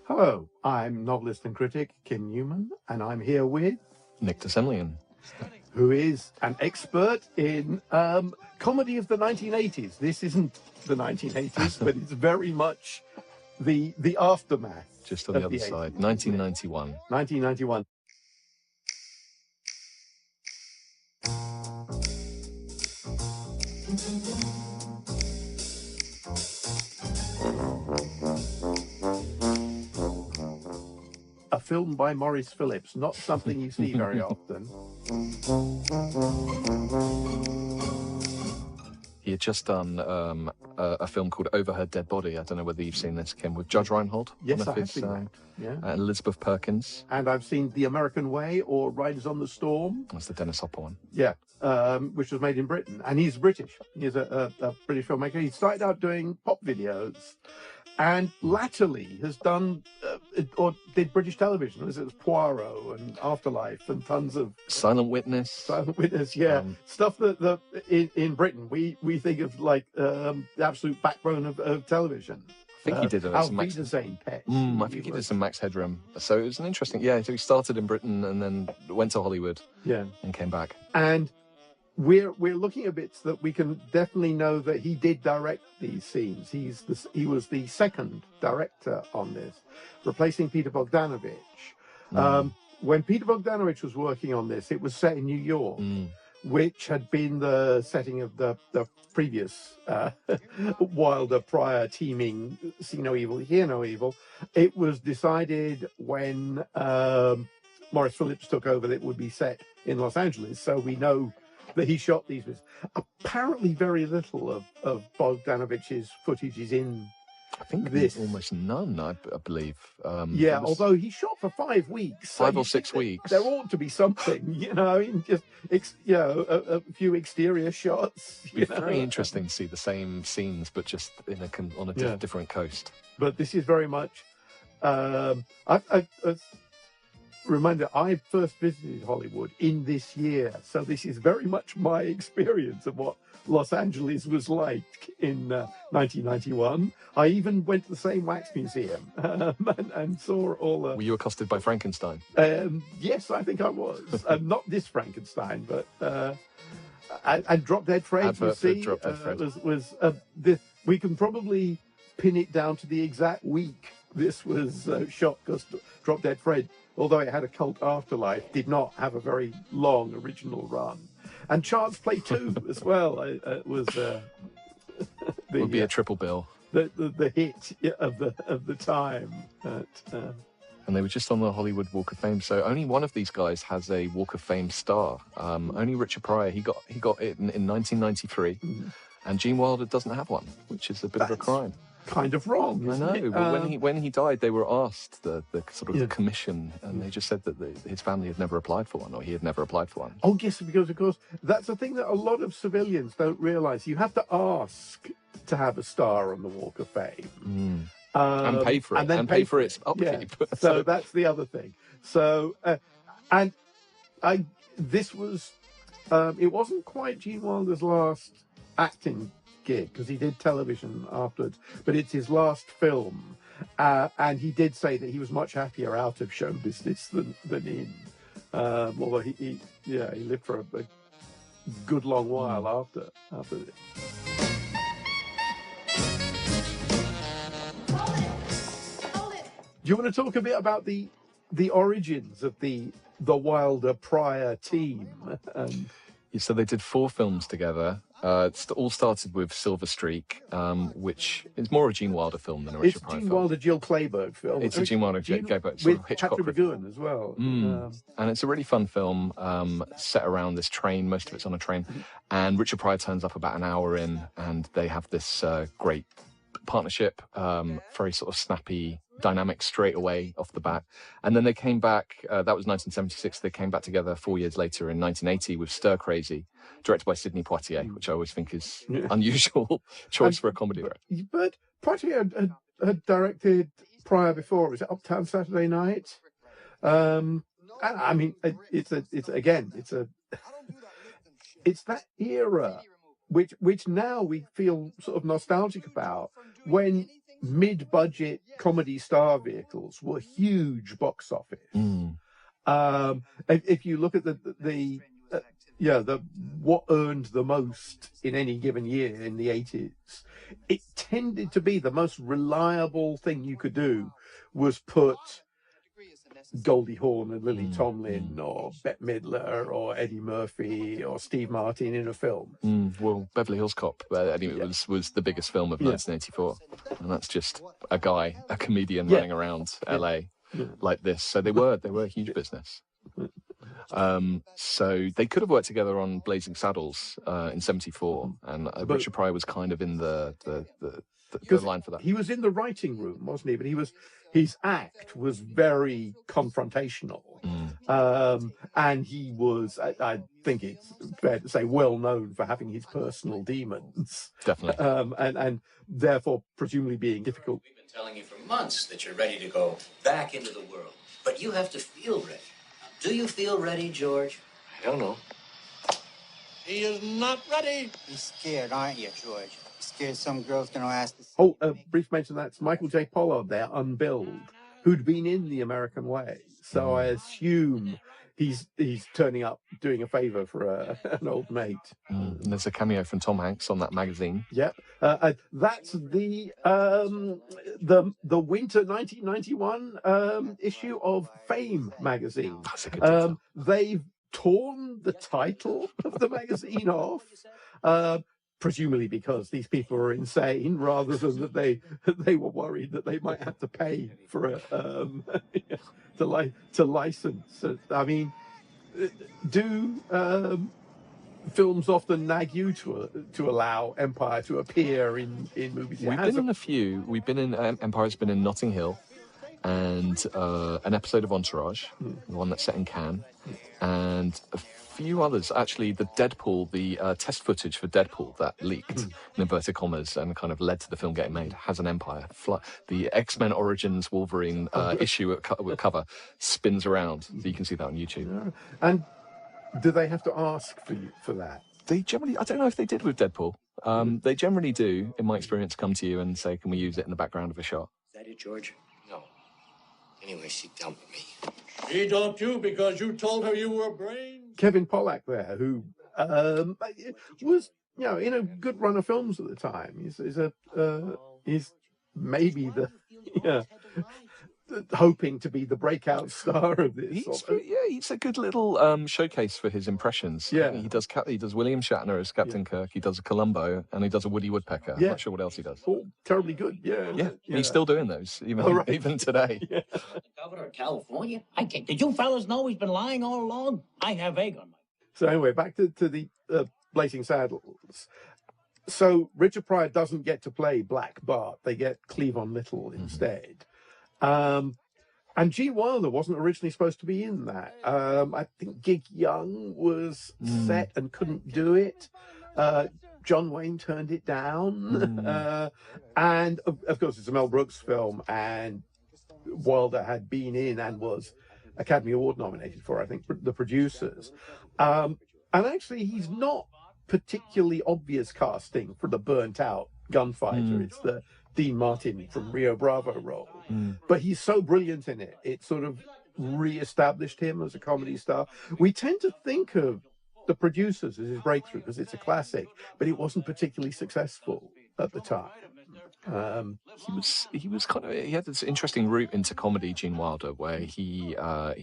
Hello, I'm novelist and critic Kim Newman, and I'm here with Nick DeSemlian, who is an expert in comedy of the 1980s. This isn't the 1980s, but it's very much the aftermath. Just on the other side, 1991. 1991. A film by Maurice Phillips, not something you see very often. He had just done a film called Over Her Dead Body. I don't know whether you've seen this, Kim, with Judge Reinhold. Yes, I have seen that. Yeah. And Elizabeth Perkins. And I've seen The American Way or Riders on the Storm. That's the Dennis Hopper one. Yeah, which was made in Britain. And he's British. He's a British filmmaker. He started out doing pop videos and latterly has done or did British television. It was Poirot and Afterlife and tons of Silent Witness, yeah, stuff that in Britain we think of like the absolute backbone of television. I think he did it. I think he did some Max Headroom. So it was an interesting. Yeah, so he started in Britain and then went to Hollywood. Yeah, and came back. And we're looking at bits that we can definitely know that he did direct these scenes. He was the second director on this, replacing Peter Bogdanovich. When Peter Bogdanovich was working on this, it was set in New York, which had been the setting of the previous Wilder Pryor teaming See No Evil, Hear No Evil. It was decided when Maurice Phillips took over that it would be set in Los Angeles, so we know that he shot these with. Apparently very little of Bogdanovich's footage is in I think this. Almost none, I believe. Although he shot for 5 weeks. 5 or 6 weeks. There ought to be something, just a few exterior shots. It's very interesting to see the same scenes, but just on a different coast. But this is very much... Reminder, I first visited Hollywood in this year, so this is very much my experience of what Los Angeles was like in 1991. I even went to the same wax museum and saw all the... Were you accosted by Frankenstein? Yes, I think I was. Not this Frankenstein, but... and Drop Dead Fred, Advert you see, for Drop Dead Fred. we can probably pin it down to the exact week this was shot, because Drop Dead Fred, although it had a cult afterlife, did not have a very long original run. And Child's Play 2 as well was would be a triple bill. The hit of the time. And they were just on the Hollywood Walk of Fame. So only one of these guys has a Walk of Fame star. Only Richard Pryor. He got it in 1993, and Gene Wilder doesn't have one, which is a bit of a crime. Kind of wrong. I know, but when he died, they were asked the sort of commission, and they just said that his family had never applied for one, or he had never applied for one. Oh yes, because of course that's the thing that a lot of civilians don't realise. You have to ask to have a star on the Walk of Fame, and pay for it, and pay for its upkeep. Yeah. So that's the other thing. So this was it wasn't quite Gene Wilder's last acting gig, because he did television afterwards, but it's his last film, and he did say that he was much happier out of show business than in, although he lived for a good long while after this. Do you want to talk a bit about the origins of the Wilder Pryor team? So they did 4 films together. It all started with Silver Streak, which is more a Gene Wilder film than a Richard Pryor film. It's Gene Wilder, Jill Clayburgh film. It's a Gene Wilder, Clayburgh, sort of Hitchcock Patrick McGowan as well. And it's a really fun film set around this train. Most of it's on a train. And Richard Pryor turns up about an hour in, and they have this great partnership, very sort of snappy dynamic straight away off the bat. And then they came back, that was 1976, they came back together 4 years later in 1980 with Stir Crazy, directed by Sidney Poitier, which I always think is unusual choice for a comedy director. But Poitier had directed Pryor before. Was it Uptown Saturday Night? I mean, it's that era which now we feel sort of nostalgic about, when mid-budget comedy star vehicles were huge box office. If you look at the what earned the most in any given year in the 80s, it tended to be the most reliable thing you could do was put Goldie Hawn and Lily Tomlin or Bette Midler or Eddie Murphy or Steve Martin in a film. Well, Beverly Hills Cop, anyway, was the biggest film of 1984. And that's just a guy, a comedian running around LA like this. So they were a huge business. So they could have worked together on Blazing Saddles in '74, and Richard Pryor was kind of in the line for that. He was in the writing room, wasn't he? But his act was very confrontational, and he was, I think it's fair to say, well known for having his personal demons. Definitely, and therefore presumably being difficult. We've been telling you for months that you're ready to go back into the world, but you have to feel ready. Do you feel ready, George? I don't know. He is not ready. You're scared, aren't you, George? You're scared some girl's going to ask this. Oh, brief mention, that's Michael J. Pollard there, unbilled, who'd been in The American Way. So I assume he's turning up doing a favor for an old mate. And there's a cameo from Tom Hanks on that magazine. Yep. That's the winter 1991 issue of Fame magazine. That's a good detail. They've torn the title of the magazine off, presumably because these people are insane, rather than that they were worried that they might have to pay for to license. I mean, do films often nag you to allow Empire to appear in movies? We've been in a few. We've been in Empire's been in Notting Hill, and an episode of Entourage, the one that's set in Cannes, and a few others. Actually, the Deadpool, the test footage for Deadpool that leaked in inverted commas and kind of led to the film getting made, has an Empire. The X-Men Origins Wolverine issue with cover spins around. So you can see that on YouTube. Yeah. And do they have to ask for that? They generally, I don't know if they did with Deadpool. They generally do, in my experience, come to you and say, "Can we use it in the background of a shot?" Is that it, George? No. Anyway, she dumped me. She dumped you because you told her you were brains. Kevin Pollak there, who was, in a good run of films at the time. He's maybe hoping to be the breakout star of this. It's a good little showcase for his impressions. Yeah, he does William Shatner as Captain Kirk. He does a Columbo, and he does a Woody Woodpecker. I'm not sure what else he does. All terribly good. Yeah. He's still doing those even today. The governor of California? Did you fellas know he's been lying all along? I have egg on my... So anyway, back to the Blazing Saddles. So Richard Pryor doesn't get to play Black Bart. They get Cleavon Little instead. And Gene Wilder wasn't originally supposed to be in that. I think Gig Young was set and couldn't do it. John Wayne turned it down. And of course, it's a Mel Brooks film, and Wilder had been in and was Academy Award nominated for, I think, The Producers. And actually, he's not particularly obvious casting for the burnt out gunfighter. It's the Dean Martin from Rio Bravo role. But he's so brilliant in it, it sort of re-established him as a comedy star. We tend to think of The Producers as his breakthrough because it's a classic, but it wasn't particularly successful at the time. He had this interesting route into comedy, Gene Wilder, where he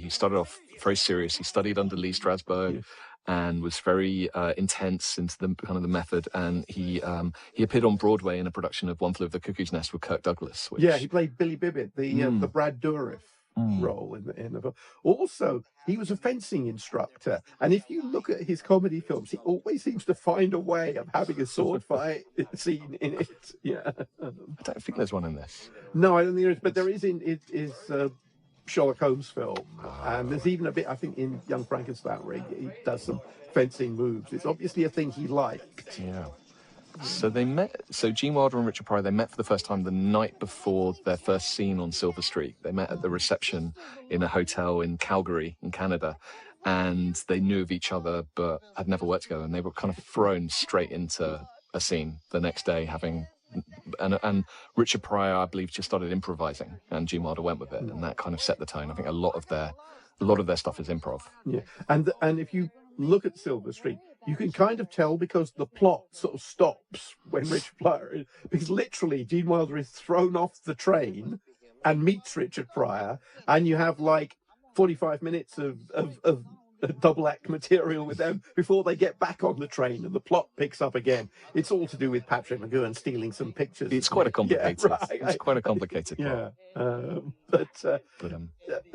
started off very serious. He studied under Lee Strasberg and was very intense into the kind of the method. And he appeared on Broadway in a production of One Flew Over the Cuckoo's Nest with Kirk Douglas. He played Billy Bibbit, the Brad Dourif role in the film. Also, he was a fencing instructor, and if you look at his comedy films, he always seems to find a way of having a sword fight scene in it. I don't think there's one in this. No, I don't think there is, but there is in his Sherlock Holmes film, and there's even a bit, I think, in Young Frankenstein where he does some fencing moves. It's obviously a thing he liked. Yeah. So they met. So Gene Wilder and Richard Pryor, they met for the first time the night before their first scene on Silver Streak. They met at the reception in a hotel in Calgary, in Canada, and they knew of each other but had never worked together. And they were kind of thrown straight into a scene the next day, having and Richard Pryor, I believe, just started improvising, and Gene Wilder went with it, and that kind of set the tone. I think a lot of their stuff is improv. Yeah, and if you look at Silver Streak, you can kind of tell because the plot sort of stops when Richard Pryor, because literally Gene Wilder is thrown off the train and meets Richard Pryor, and you have like 45 minutes of double act material with them before they get back on the train and the plot picks up again. It's all to do with Patrick McGoohan stealing some pictures. It's quite a complicated. Yeah, right. It's quite a complicated plot. Yeah,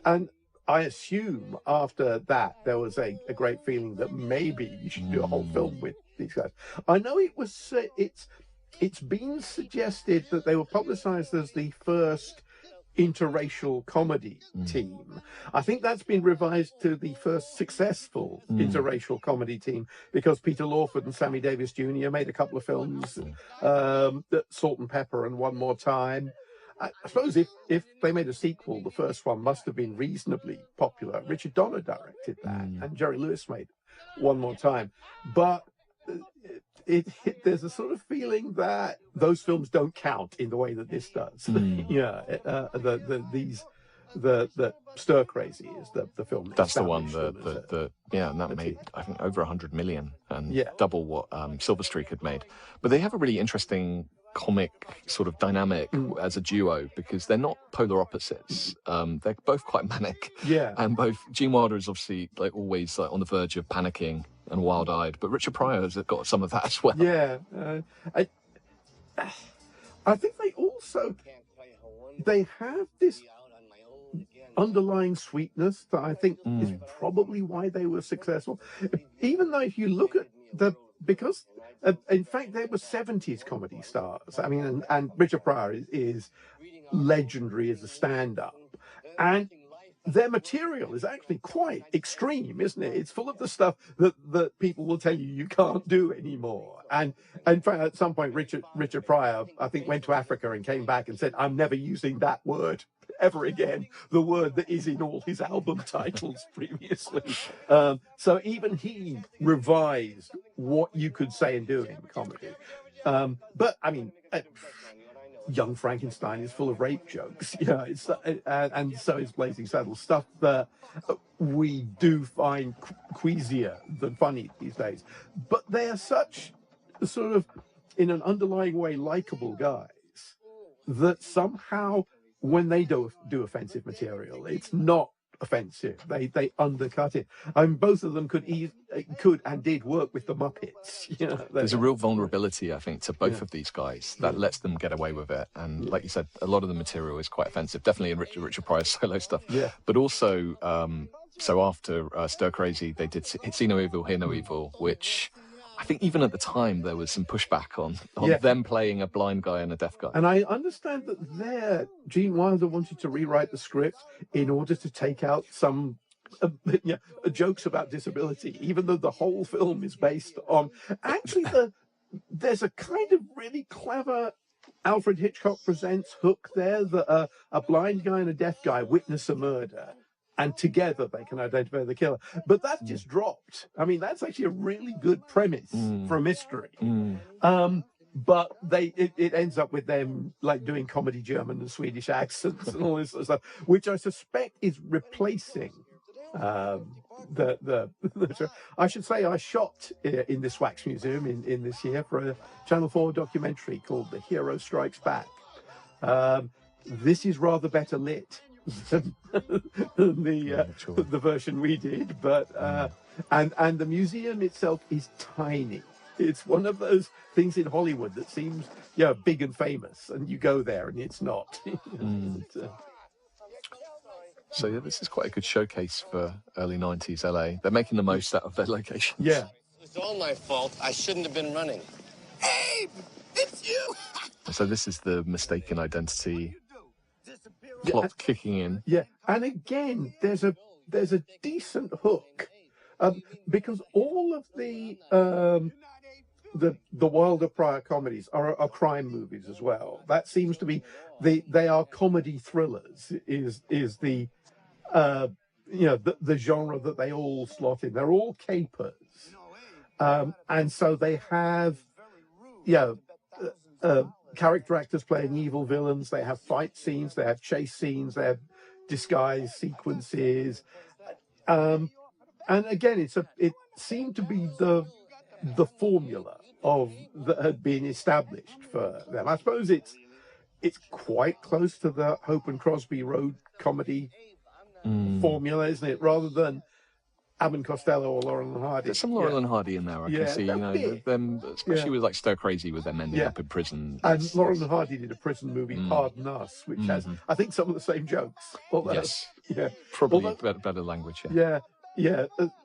and I assume after that there was a great feeling that maybe you should do a whole film with these guys. I know it's been suggested that they were publicized as the first interracial comedy team. I think that's been revised to the first successful interracial comedy team, because Peter Lawford and Sammy Davis Jr. made a couple of films, Salt and Pepper and One More Time. I suppose if they made a sequel, the first one must have been reasonably popular. Richard Donner directed that, and Jerry Lewis made One More Time. But there's a sort of feeling that those films don't count in the way that this does. The Stir Crazy is the film. That's the one and that made, I think, over 100 million, and double what Silver Streak had made. But they have a really interesting comic sort of dynamic as a duo, because they're not polar opposites. They're both quite manic. Yeah. And both Gene Wilder is obviously like always like on the verge of panicking and wild-eyed, but Richard Pryor has got some of that as well. Yeah. I think they have this underlying sweetness that I think is probably why they were successful. Even though if you look at because in fact they were 70s comedy stars. I mean, and Richard Pryor is legendary as a stand-up, and their material is actually quite extreme, isn't it? It's full of the stuff that people will tell you can't do anymore. And in fact, at some point, Richard Pryor, I think, went to Africa and came back and said, "I'm never using that word ever again," the word that is in all his album titles previously. So even he revised what you could say and do in comedy. But I mean, Young Frankenstein is full of rape jokes, and so is Blazing Saddles, stuff that we do find queasier than funny these days. But they are such sort of, in an underlying way, likable guys that somehow, when they do offensive material, it's not offensive. They undercut it. I mean, both of them could and did work with the Muppets. There's a real vulnerability, I think, to both of these guys that lets them get away with it. And like you said, a lot of the material is quite offensive, definitely in Richard Pryor's solo stuff. Yeah. But also, so after Stir Crazy, they did See No Evil, Hear No Evil, which I think even at the time there was some pushback on them playing a blind guy and a deaf guy. And I understand that Gene Wilder wanted to rewrite the script in order to take out some jokes about disability, even though the whole film is based on... Actually, there's a kind of really clever Alfred Hitchcock Presents hook there, that a blind guy and a deaf guy witness a murder, and together they can identify the killer. But that's just dropped. I mean, that's actually a really good premise for a mystery. But it ends up with them like doing comedy German and Swedish accents and all this sort of stuff, which I suspect is replacing the I should say I shot in this wax museum in this year for a Channel 4 documentary called The Hero Strikes Back. This is rather better lit than the version we did, but and the museum itself is tiny. It's one of those things in Hollywood that seems big and famous, and you go there and it's not. So this is quite a good showcase for early 90s LA. They're making the most out of their locations. Yeah. It's all my fault. I shouldn't have been running. Abe, it's you. So this is the mistaken identity plot kicking in. Yeah, and again, there's a decent hook, because all of the Wilder Pryor comedies are crime movies as well. That seems to be they are comedy thrillers. Is the the genre that they all slot in. They're all capers, and so they have character actors playing evil villains. They have fight scenes. They have chase scenes. They have disguise sequences. And again, it seemed to be the formula that had been established for them. I suppose it's quite close to the Hope and Crosby road comedy formula, isn't it? Rather than Abbott and Costello or Laurel and Hardy. There's some Laurel and Hardy in there. I can see, them, especially with like Stir Crazy, with them ending up in prison. And Laurel and Hardy did a prison movie, Pardon Us, which has, I think, some of the same jokes. Although, yes, probably better language. Yeah.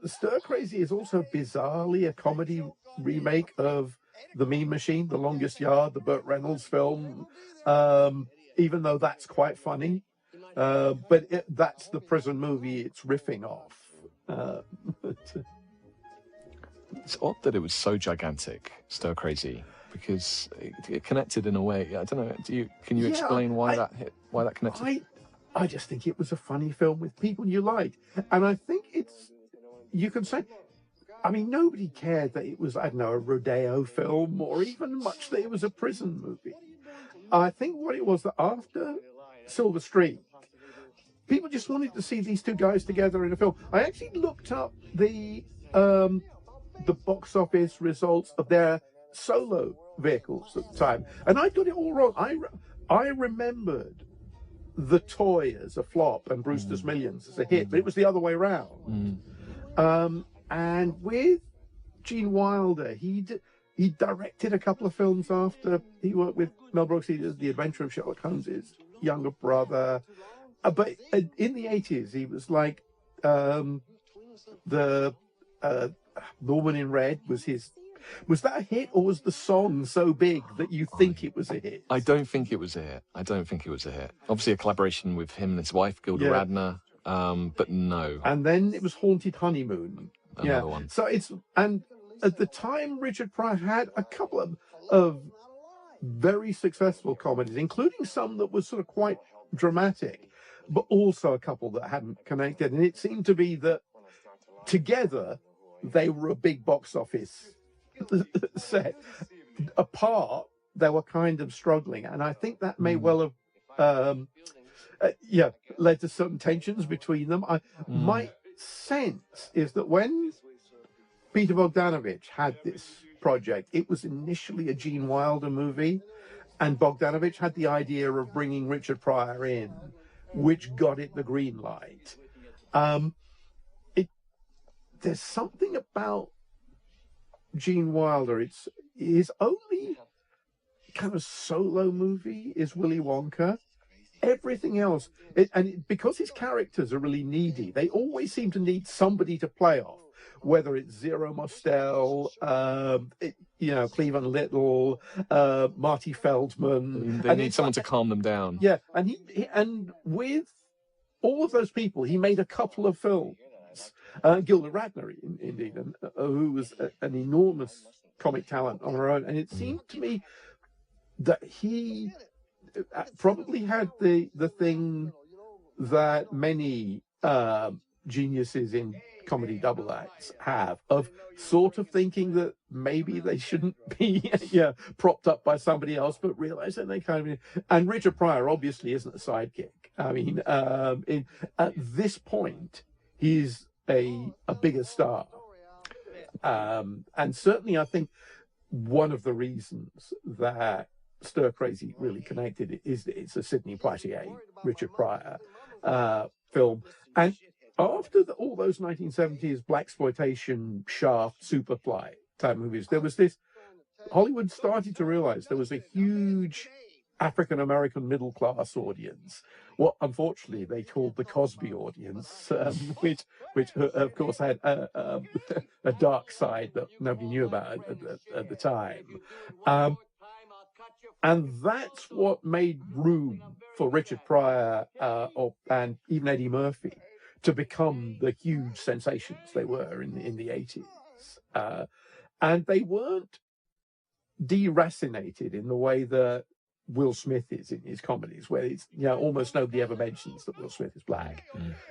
Stir Crazy is also bizarrely a comedy remake of The Mean Machine, The Longest Yard, the Burt Reynolds film, even though that's quite funny. But that's the prison movie it's riffing off. It's odd that it was so gigantic, Stir Crazy, because it connected in a way. I don't know. Can you explain why that connected? I just think it was a funny film with people you liked, and I think you can say. I mean, nobody cared that it was, I don't know, a rodeo film or even much that it was a prison movie. I think what it was that after Silver Streak, people just wanted to see these two guys together in a film. I actually looked up the box office results of their solo vehicles at the time, and I got it all wrong. I remembered The Toy as a flop and Brewster's Millions as a hit, but it was the other way around. And with Gene Wilder, he directed a couple of films after he worked with Mel Brooks. He did The Adventure of Sherlock Holmes' younger brother. But in the 80s, he was like the Woman in Red was his. Was that a hit, or was the song so big that you think it was a hit? I don't think it was a hit. Obviously, a collaboration with him and his wife, Gilda Radner, but no. And then it was Haunted Honeymoon. Another one. So and at the time, Richard Pryor had a couple of very successful comedies, including some that were sort of quite dramatic, but also a couple that hadn't connected. And it seemed to be that together they were a big box office set. Apart, they were kind of struggling, and I think that may well have led to certain tensions between them. My sense is that when Peter Bogdanovich had this project, it was initially a Gene Wilder movie, and Bogdanovich had the idea of bringing Richard Pryor in, which got it the green light. There's something about Gene Wilder. His only kind of solo movie is Willy Wonka. Everything else, because his characters are really needy, they always seem to need somebody to play off. Whether it's Zero Mostel, Cleveland Little, Marty Feldman, they need someone to calm them down. Yeah, and with all of those people, he made a couple of films. Gilda Radner, indeed, who was an enormous comic talent on her own, and it seemed to me that he probably had the thing that many geniuses in comedy double acts have, of sort of thinking that maybe they shouldn't be propped up by somebody else, but realize that they kind of. And Richard Pryor obviously isn't a sidekick. I mean, at this point, he's a bigger star, and certainly I think one of the reasons that Stir Crazy really connected is that it's a Sidney Poitier, Richard Pryor film. And after all those 1970s blaxploitation, Shaft, Superfly type movies, there was this. Hollywood started to realize there was a huge African-American middle-class audience, what unfortunately they called the Cosby audience, which of course had a dark side that nobody knew about at the time. And that's what made room for Richard Pryor and even Eddie Murphy to become the huge sensations they were in the 80s. And they weren't deracinated in the way that Will Smith is in his comedies, where it's almost nobody ever mentions that Will Smith is black.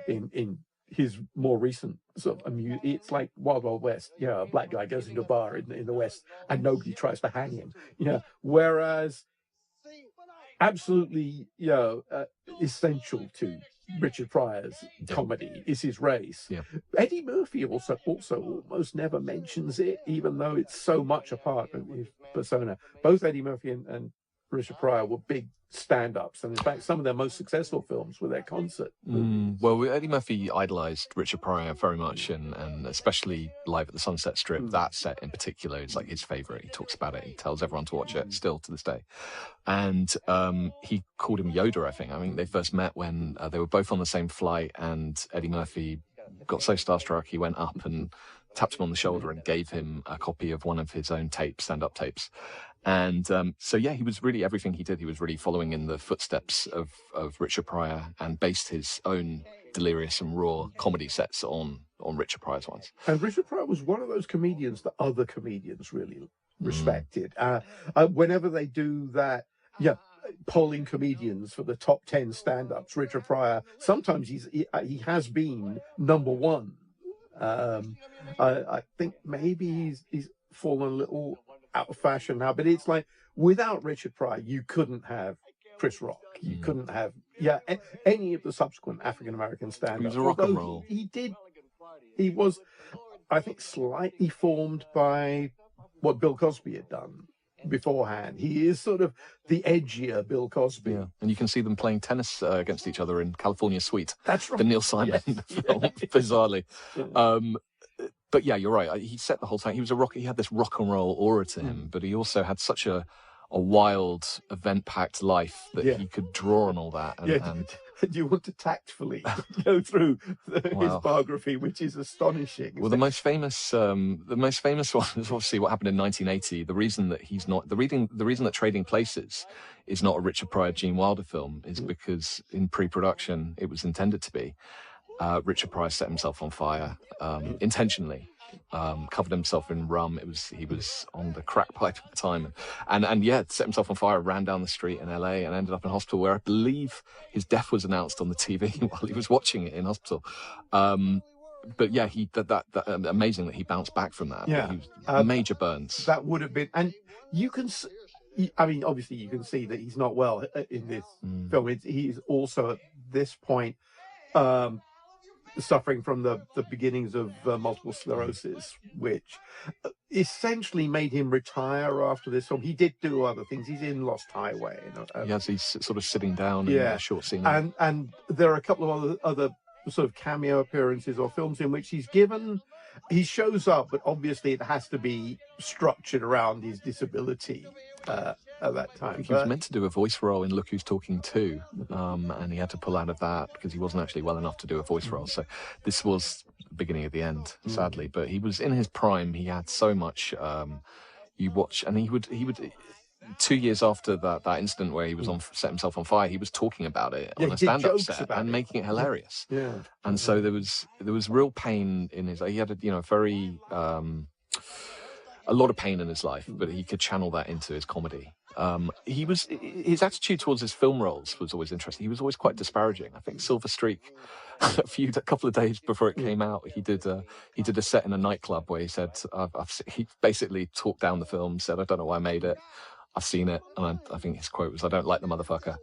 In his more recent sort of it's like Wild Wild West. A black guy goes into a bar in the West and nobody tries to hang him. Whereas absolutely, essential to Richard Pryor's comedy is his race. Yeah. Eddie Murphy also almost never mentions it, even though it's so much a part of his persona. Both Eddie Murphy and Richard Pryor were big stand-ups, and in fact, some of their most successful films were their concert movies. Well, Eddie Murphy idolized Richard Pryor very much, and especially Live at the Sunset Strip. That set in particular is like his favorite. He talks about it. He tells everyone to watch it still to this day. And he called him Yoda, I think. I mean, they first met when they were both on the same flight, and Eddie Murphy got so starstruck he went up and tapped him on the shoulder and gave him a copy of one of his own tapes, stand-up tapes. And so, yeah, he was really, everything he did, he was really following in the footsteps of Richard Pryor, and based his own delirious and raw comedy sets on Richard Pryor's ones. And Richard Pryor was one of those comedians that other comedians really respected. Whenever they do that, polling comedians for the top 10 stand-ups, Richard Pryor, sometimes he has been number one. I think maybe he's fallen a little out of fashion now, but it's like, without Richard Pryor, you couldn't have Chris Rock. You couldn't have any of the subsequent African-American stand-ups. He was a rock and roll. He was, I think, slightly formed by what Bill Cosby had done beforehand. He is sort of the edgier Bill Cosby. Yeah, and you can see them playing tennis against each other in California Suite. That's right. The Neil Simon film, bizarrely. But yeah, you're right. He set the whole time. He was he had this rock and roll aura to him, but he also had such a wild, event-packed life that he could draw on all that. And do you want to tactfully go through his biography, which is astonishing? Well, the most famous one is obviously what happened in 1980. The reason that Trading Places is not a Richard Pryor, Gene Wilder film is because in pre-production it was intended to be. Richard Pryor set himself on fire intentionally, covered himself in rum. He was on the crack pipe at the time, and set himself on fire, ran down the street in LA, and ended up in hospital, where I believe his death was announced on the TV while he was watching it in hospital. But yeah, he did that. Amazing that he bounced back from that. Yeah, he was, major burns. That would have been, and you can. I mean, obviously, you can see that he's not well in this film. He's also at this point suffering from the beginnings of multiple sclerosis, which essentially made him retire after this film. He did do other things. He's in Lost Highway. He's sort of sitting down in a short scene. And there are a couple of other sort of cameo appearances or films in which he shows up, but obviously it has to be structured around his disability at that time. He was meant to do a voice role in Look Who's Talking Too, and he had to pull out of that because he wasn't actually well enough to do a voice role. So this was the beginning of the end, sadly. But he was in his prime. He had so much. You watch, and he would 2 years after that incident where he was set himself on fire, he was talking about it on a stand-up set and making it hilarious. Yeah. And so there was real pain in his. He had a lot of pain in his life, but he could channel that into his comedy. His attitude towards his film roles was always interesting. He was always quite disparaging. I think Silver Streak, a couple of days before it came out, he did a set in a nightclub where he said, he basically talked down the film, said, "I don't know why I made it. I've seen it," and I think his quote was, "I don't like the motherfucker."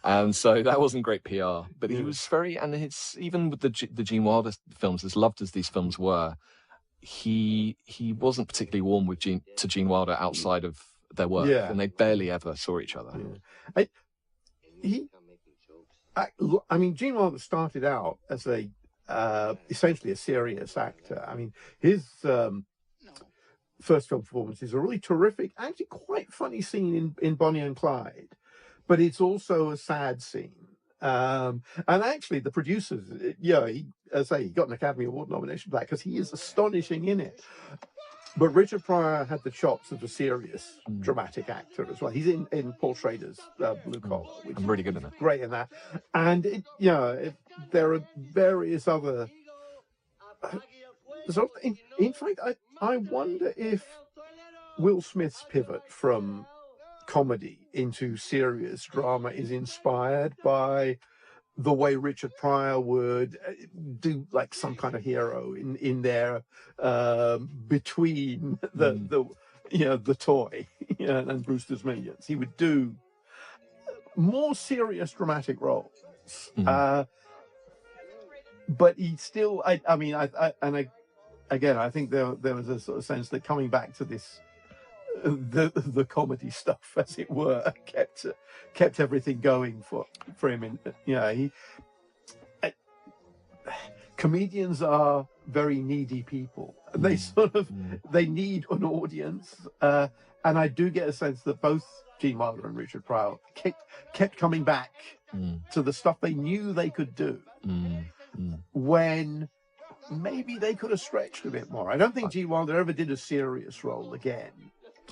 And so that wasn't great PR. But he was even with the Gene Wilder films, as loved as these films were, he wasn't particularly warm to Gene Wilder outside of their work, and they barely ever saw each other. I mean, Gene Wilder started out as essentially a serious actor. I mean, his first film performance is a really terrific, actually quite funny scene in Bonnie and Clyde, but it's also a sad scene. And actually, the producers, he got an Academy Award nomination for that because he is astonishing in it. But Richard Pryor had the chops of a serious dramatic actor as well. He's in Paul Schrader's Blue Collar, which I'm really good in it. Great in that. And there are various other. In fact, I wonder if Will Smith's pivot from comedy into serious drama is inspired by the way Richard Pryor would do like some kind of hero in there between the toy and Brewster's Millions. He would do more serious dramatic roles. But he still, again, I think there was a sort of sense that coming back to this, the comedy stuff, as it were, kept everything going for him. And comedians are very needy people. They sort of they need an audience, and I do get a sense that both Gene Wilder and Richard Pryor kept coming back to the stuff they knew they could do when maybe they could have stretched a bit more. I don't think Gene Wilder ever did a serious role again.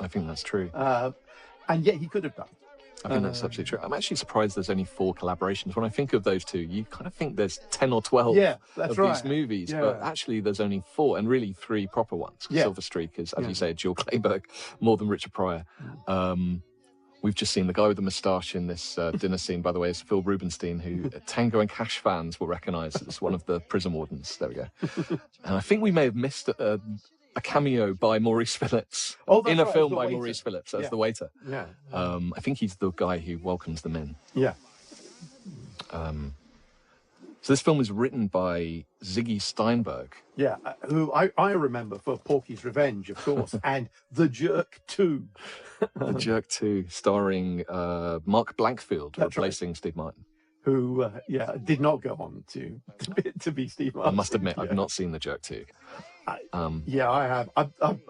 I think that's true. And yet he could have done. I think that's absolutely true. I'm actually surprised there's only 4 collaborations. When I think of those two, you kind of think there's 10 or 12 of these movies, but actually there's only 4, and really 3 proper ones. Silver Streak is, as you say, Jill Clayburgh, more than Richard Pryor. We've just seen the guy with the moustache in this dinner scene, by the way, is Phil Rubenstein, who Tango and Cash fans will recognise as one of the prison wardens. There we go. And I think we may have missed a cameo by Maurice Phillips in a film by Maurice Phillips as the waiter. I think he's the guy who welcomes them in. So this film was written by Ziggy Steinberg. Who I remember for Porky's Revenge, of course, and The Jerk 2. The Jerk 2, starring Mark Blankfield, replacing Steve Martin. Who, did not go on to be Steve Martin. I must admit, I've not seen The Jerk 2. I have.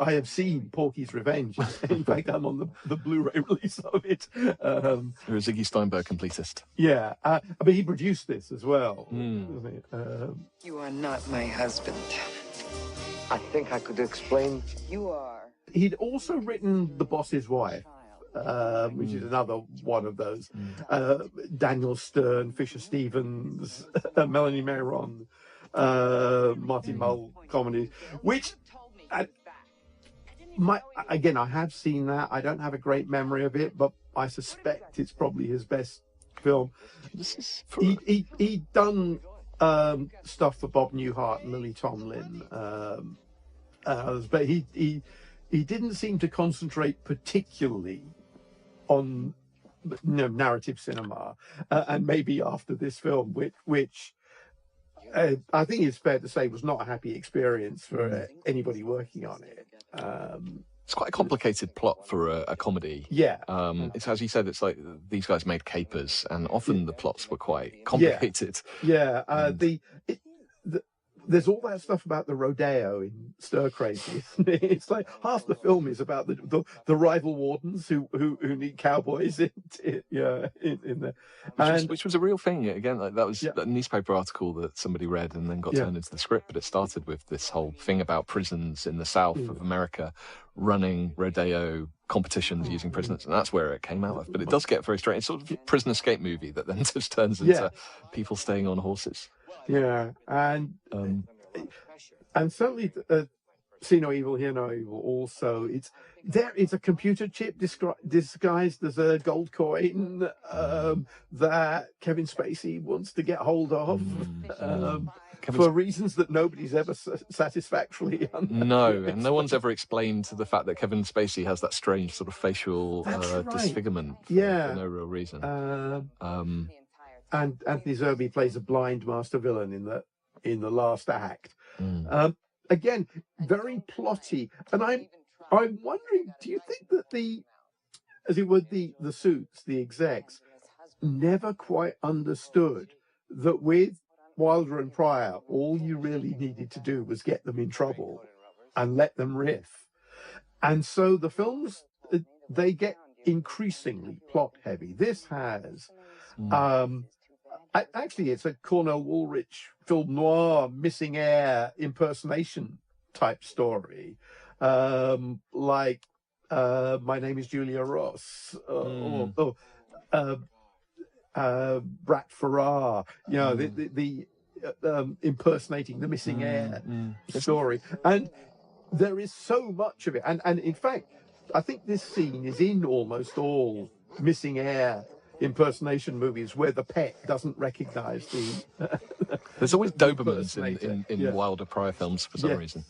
I have seen Porky's Revenge. In fact, I'm on the Blu-ray release of it. You're a Ziggy Steinberg completist. But he produced this as well. You are not my husband. I think I could explain. You are. He'd also written The Boss's Wife, which is another one of those. Daniel Stern, Fisher Stevens, Melanie Mayron, Marty Mull comedies, which I have seen that. I don't have a great memory of it, but I suspect it's probably his best film. He'd done stuff for Bob Newhart and Lily Tomlin, but he didn't seem to concentrate particularly on narrative cinema, and maybe after this film, which I think it's fair to say was not a happy experience for anybody working on it. It's quite a complicated plot for a comedy. It's, as you said, it's like these guys made capers, and often the plots were quite complicated. There's all that stuff about the rodeo in Stir Crazy, isn't it? It's like half the film is about the rival wardens who need cowboys in there. Which was a real thing. Again, like that was a newspaper article that somebody read and then got turned into the script. But it started with this whole thing about prisons in the south of America running rodeo competitions using prisoners, and that's where it came out of. But it does get very strange. It's sort of a prison escape movie that then just turns into people staying on horses. And certainly See No Evil, Hear No Evil also. It's a computer chip disguised as a gold coin that Kevin Spacey wants to get hold of for reasons that nobody's ever satisfactorily and no one's ever explained the fact that Kevin Spacey has that strange sort of facial disfigurement for no real reason. And Anthony Zerbe plays a blind master villain in the last act. Again, very plotty. And I'm wondering, do you think that the suits, the execs, never quite understood that with Wilder and Pryor, all you really needed to do was get them in trouble and let them riff? And so the films, they get increasingly plot heavy. This has actually, it's a Cornell Woolrich film noir, missing air impersonation type story, like My Name is Julia Ross, or Brat Farrar, the impersonating the missing air story. And there is so much of it. And in fact, I think this scene is in almost all missing air impersonation movies where the pet doesn't recognize the there's always Dobermans in Wilder Pryor films for some reason.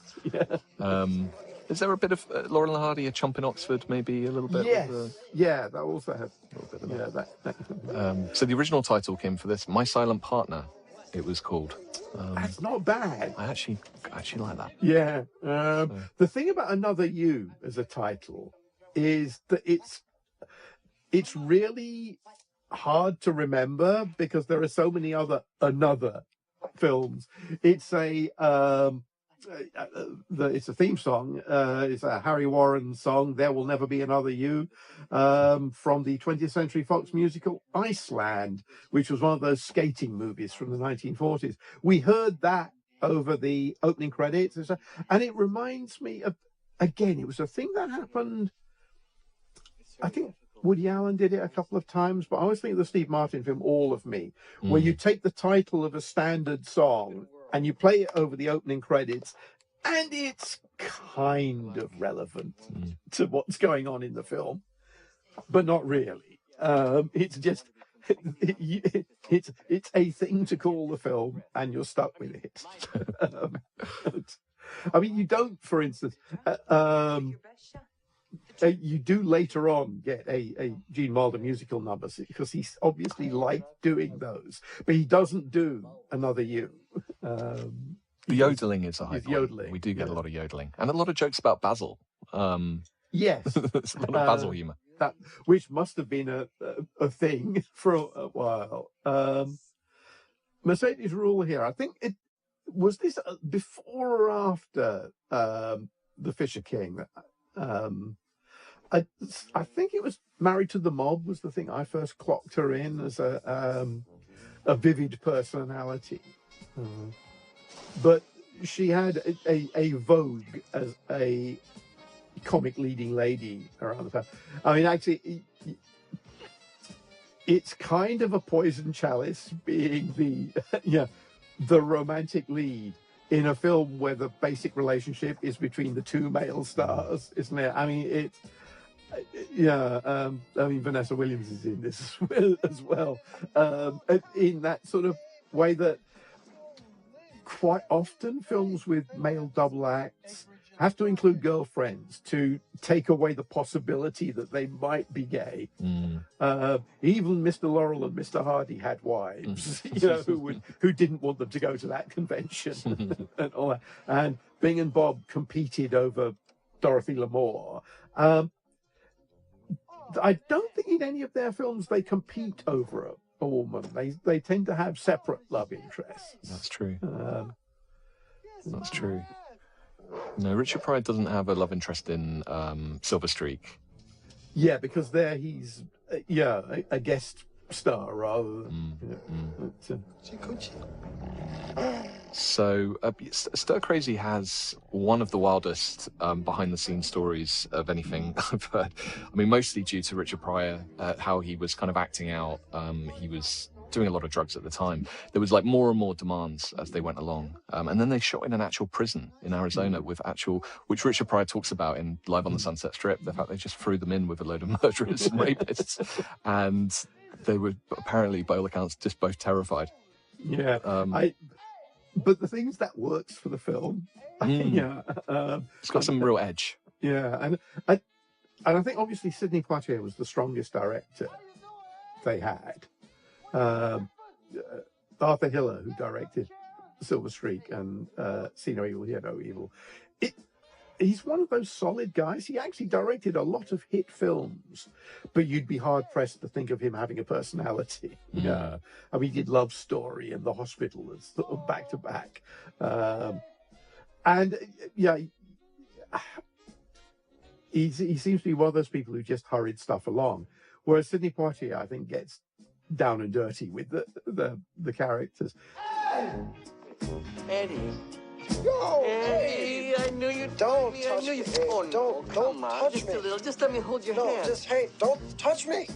Is there a bit of Laurel and Hardy, a chump in Oxford, maybe a little bit? Yes, yeah, that also has a little bit of that. that. So the original title came for this, My Silent Partner, it was called. That's not bad. I actually like that. Yeah. The thing about Another You as a title is that it's really hard to remember because there are so many other Another films. It's it's a theme song. It's a Harry Warren song, There Will Never Be Another You, from the 20th Century Fox musical Iceland, which was one of those skating movies from the 1940s. We heard that over the opening credits, and it reminds me of, again, it was a thing that happened, I think Woody Allen did it a couple of times, but I always think of the Steve Martin film All of Me, where you take the title of a standard song and you play it over the opening credits, and it's kind of relevant to what's going on in the film, but not really. It's just it's a thing to call the film, and you're stuck with it. I mean, you don't, for instance, you do later on get a Gene Wilder musical number because he's obviously liked doing those, but he doesn't do Another You. The yodeling is a high point. Yodeling, we do get a lot of yodeling and a lot of jokes about Basil. Yes, there's a lot of Basil humour. Which must have been a thing for a while. Mercedes Rule here, I think it was this before or after The Fisher King. I think it was Married to the Mob was the thing I first clocked her in as a vivid personality. But she had a vogue as a comic leading lady around the time. I mean, actually, it's kind of a poison chalice being the romantic lead in a film where the basic relationship is between the two male stars, isn't it? I mean, Vanessa Williams is in this as well, in that sort of way that quite often films with male double acts have to include girlfriends to take away the possibility that they might be gay. Even Mr. Laurel and Mr. Hardy had wives, who didn't want them to go to that convention and all that. And Bing and Bob competed over Dorothy Lamour. I don't think in any of their films they compete over a woman. They tend to have separate love interests. That's true. That's true. No, Richard Pryor doesn't have a love interest in Silver Streak. Yeah, because there he's a guest star rather than. So, Stir Crazy has one of the wildest behind-the-scenes stories of anything I've heard. I mean, mostly due to Richard Pryor, how he was kind of acting out. He was doing a lot of drugs at the time. There was like more and more demands as they went along. And then they shot in an actual prison in Arizona which Richard Pryor talks about in Live on the Sunset Strip, the fact they just threw them in with a load of murderers and rapists. And they were apparently, by all accounts, just both terrified. Yeah. But the things that works for the film. It's got some real edge. Yeah. And I think obviously Sidney Poitier was the strongest director they had. Arthur Hiller, who directed Silver Streak and See No Evil, Hear No Evil. He's one of those solid guys. He actually directed a lot of hit films, but you'd be hard-pressed to think of him having a personality. Yeah, I mean, he did Love Story and The Hospital as sort of back-to-back. He seems to be one of those people who just hurried stuff along, whereas Sidney Poitier, I think, gets down and dirty with the characters. Eddie. No, Eddie, I knew you'd don't me. touch I knew me. you'd... Hey, Oh, no, don't come on. touch Just me. a little. Just let me hold your No, hand. don't touch me.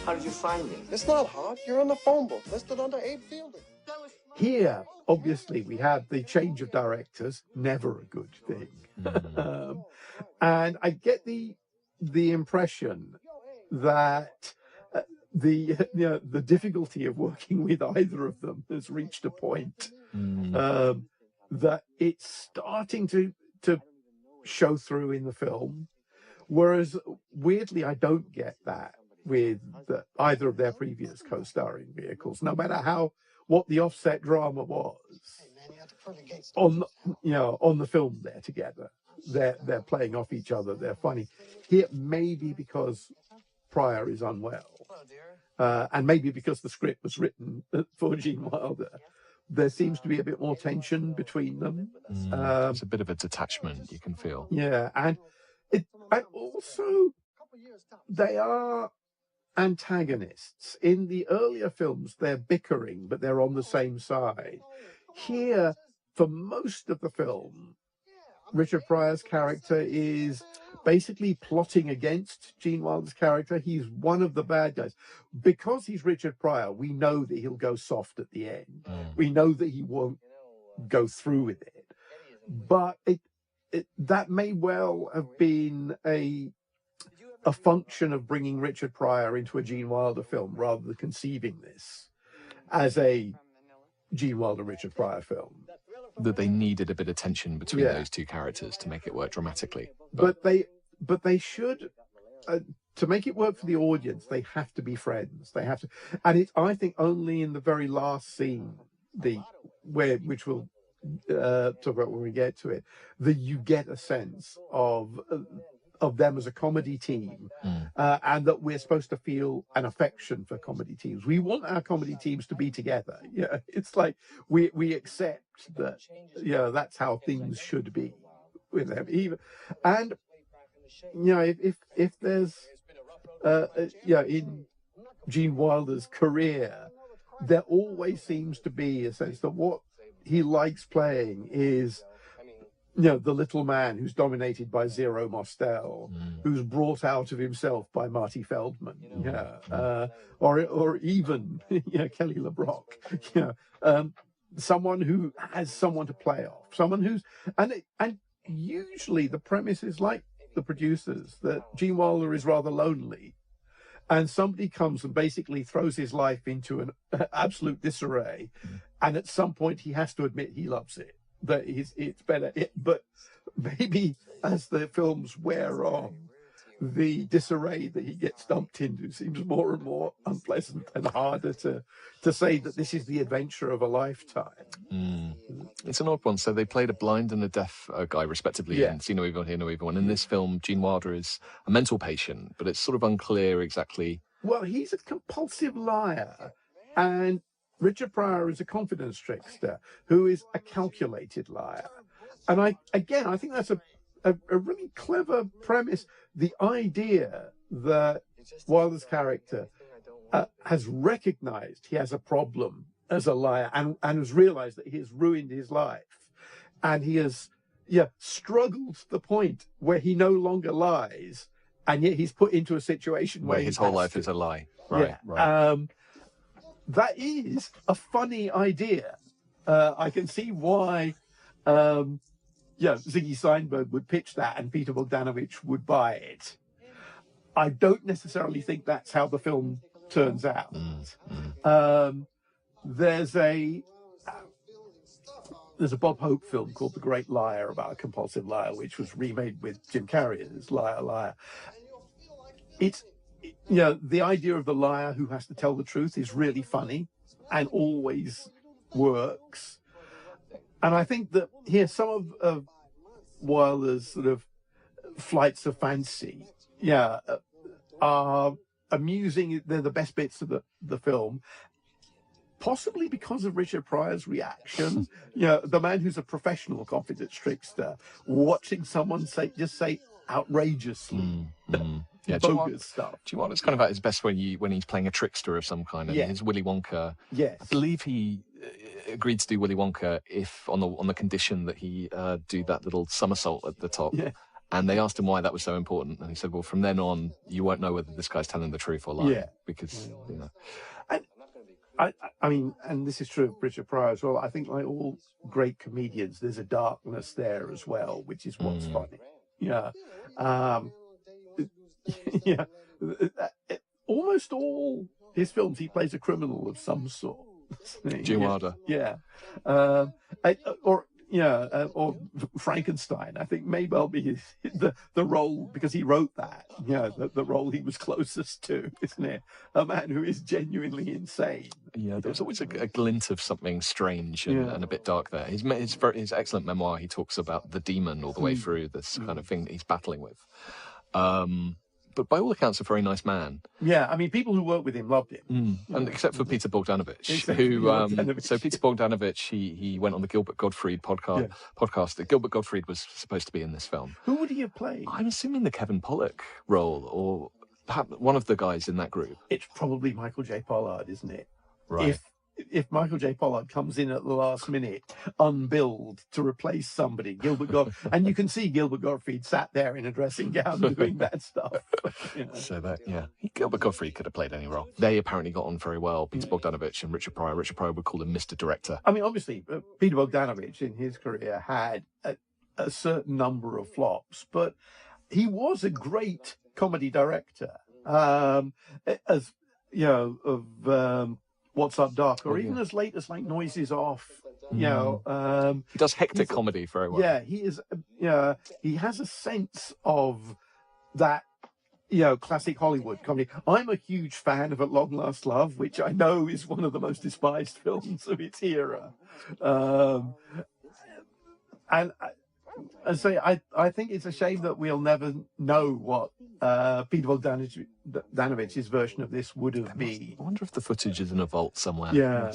How did you find me? It's not hard. You're in the phone book, listed under Abe Fielding. Here, obviously, we have the change of directors, never a good thing. And I get the impression that the difficulty of working with either of them has reached a point that it's starting to show through in the film. Whereas, weirdly, I don't get that with either of their previous co-starring vehicles, no matter what the offset drama was on the film. They're together, they're playing off each other, they're funny. Here, maybe because Pryor is unwell, and maybe because the script was written for Gene Wilder, there seems to be a bit more tension between them. There's a bit of a detachment you can feel. Yeah, and also they are antagonists. In the earlier films, they're bickering, but they're on the same side. Here, for most of the film, Richard Pryor's character is basically plotting against Gene Wilder's character. He's one of the bad guys. Because he's Richard Pryor, we know that he'll go soft at the end. We know that he won't go through with it. But that may well have been a function of bringing Richard Pryor into a Gene Wilder film, rather than conceiving this as a Gene Wilder Richard Pryor film. That they needed a bit of tension between those two characters to make it work dramatically. But they should, to make it work for the audience, they have to be friends. They have to, and it's, I think, only in the very last scene, which we'll talk about when we get to it, that you get a sense of them as a comedy team, and that we're supposed to feel an affection for comedy teams. We want our comedy teams to be together. Yeah, it's like we accept that. Yeah, that's how things should be with them. Even, and if there's in Gene Wilder's career, there always seems to be a sense that what he likes playing is, the little man who's dominated by Zero Mostel, who's brought out of himself by Marty Feldman, or even Kelly LeBrock, someone who has someone to play off, someone who's and usually the premise is like the producers, that Gene Wilder is rather lonely, and somebody comes and basically throws his life into an absolute disarray, and at some point he has to admit he loves it. That it's better. But maybe as the films wear on, the disarray that he gets dumped into seems more and more unpleasant and harder to say that this is the adventure of a lifetime. It's an odd one. So they played a blind and a deaf guy, respectively, in See No Evil, Hear No Evil. And in this film, Gene Wilder is a mental patient, but it's sort of unclear exactly. Well, he's a compulsive liar, and Richard Pryor is a confidence trickster who is a calculated liar. And I think that's a really clever premise. The idea that Wilder's character has recognized he has a problem as a liar and has realized that he has ruined his life. And he has struggled to the point where he no longer lies, and yet he's put into a situation where his whole life is a lie. Right. That is a funny idea. I can see why Ziggy Steinberg would pitch that and Peter Bogdanovich would buy it. I don't necessarily think that's how the film turns out. There's a Bob Hope film called The Great Liar about a compulsive liar, which was remade with Jim Carrey as Liar, Liar. It's the idea of the liar who has to tell the truth is really funny and always works. And I think that here, some of Wilder's sort of flights of fancy, are amusing. They're the best bits of the film, possibly because of Richard Pryor's reaction. The man who's a professional confidence trickster, watching someone say outrageously bogus stuff. Gene Wilder's kind of at his best when he's playing a trickster of some kind. And his Willy Wonka. Yes, I believe he agreed to do Willy Wonka if on the condition that he do that little somersault at the top. Yeah. And they asked him why that was so important, and he said, "Well, from then on, you won't know whether this guy's telling the truth or lying, because And I mean, and this is true of Richard Pryor as well. I think, like all great comedians, there's a darkness there as well, which is what's funny. Almost all his films, he plays a criminal of some sort. Gene Wilder. Or or Frankenstein. I think may well be the role, because he wrote that, the role he was closest to, isn't it? A man who is genuinely insane. Yeah, there's always a glint of something strange and a bit dark there. His excellent memoir, he talks about the demon all the way through this kind of thing that he's battling with. But by all accounts, a very nice man. Yeah, I mean, people who worked with him loved him. And except for Peter Bogdanovich, so Peter Bogdanovich, he went on the Gilbert Gottfried podcast. That Gilbert Gottfried was supposed to be in this film. Who would he have played? I'm assuming the Kevin Pollak role, or perhaps one of the guys in that group. It's probably Michael J. Pollard, isn't it? Right. If Michael J. Pollard comes in at the last minute, unbilled, to replace somebody, and you can see Gilbert Gottfried sat there in a dressing gown doing that stuff. So Gilbert Gottfried could have played any role. They apparently got on very well, Peter Bogdanovich and Richard Pryor. Richard Pryor would call him Mr. Director. I mean, obviously, Peter Bogdanovich in his career had a certain number of flops, but he was a great comedy director. What's Up Doc, or even as late as like Noises Off, he does hectic comedy very well. Yeah, he is. He has a sense of that, classic Hollywood comedy. I'm a huge fan of At Long Last Love, which I know is one of the most despised films of its era. And I think it's a shame that we'll never know what Peter Bogdanovich's version of this would have been. I wonder if the footage is in a vault somewhere. Yeah.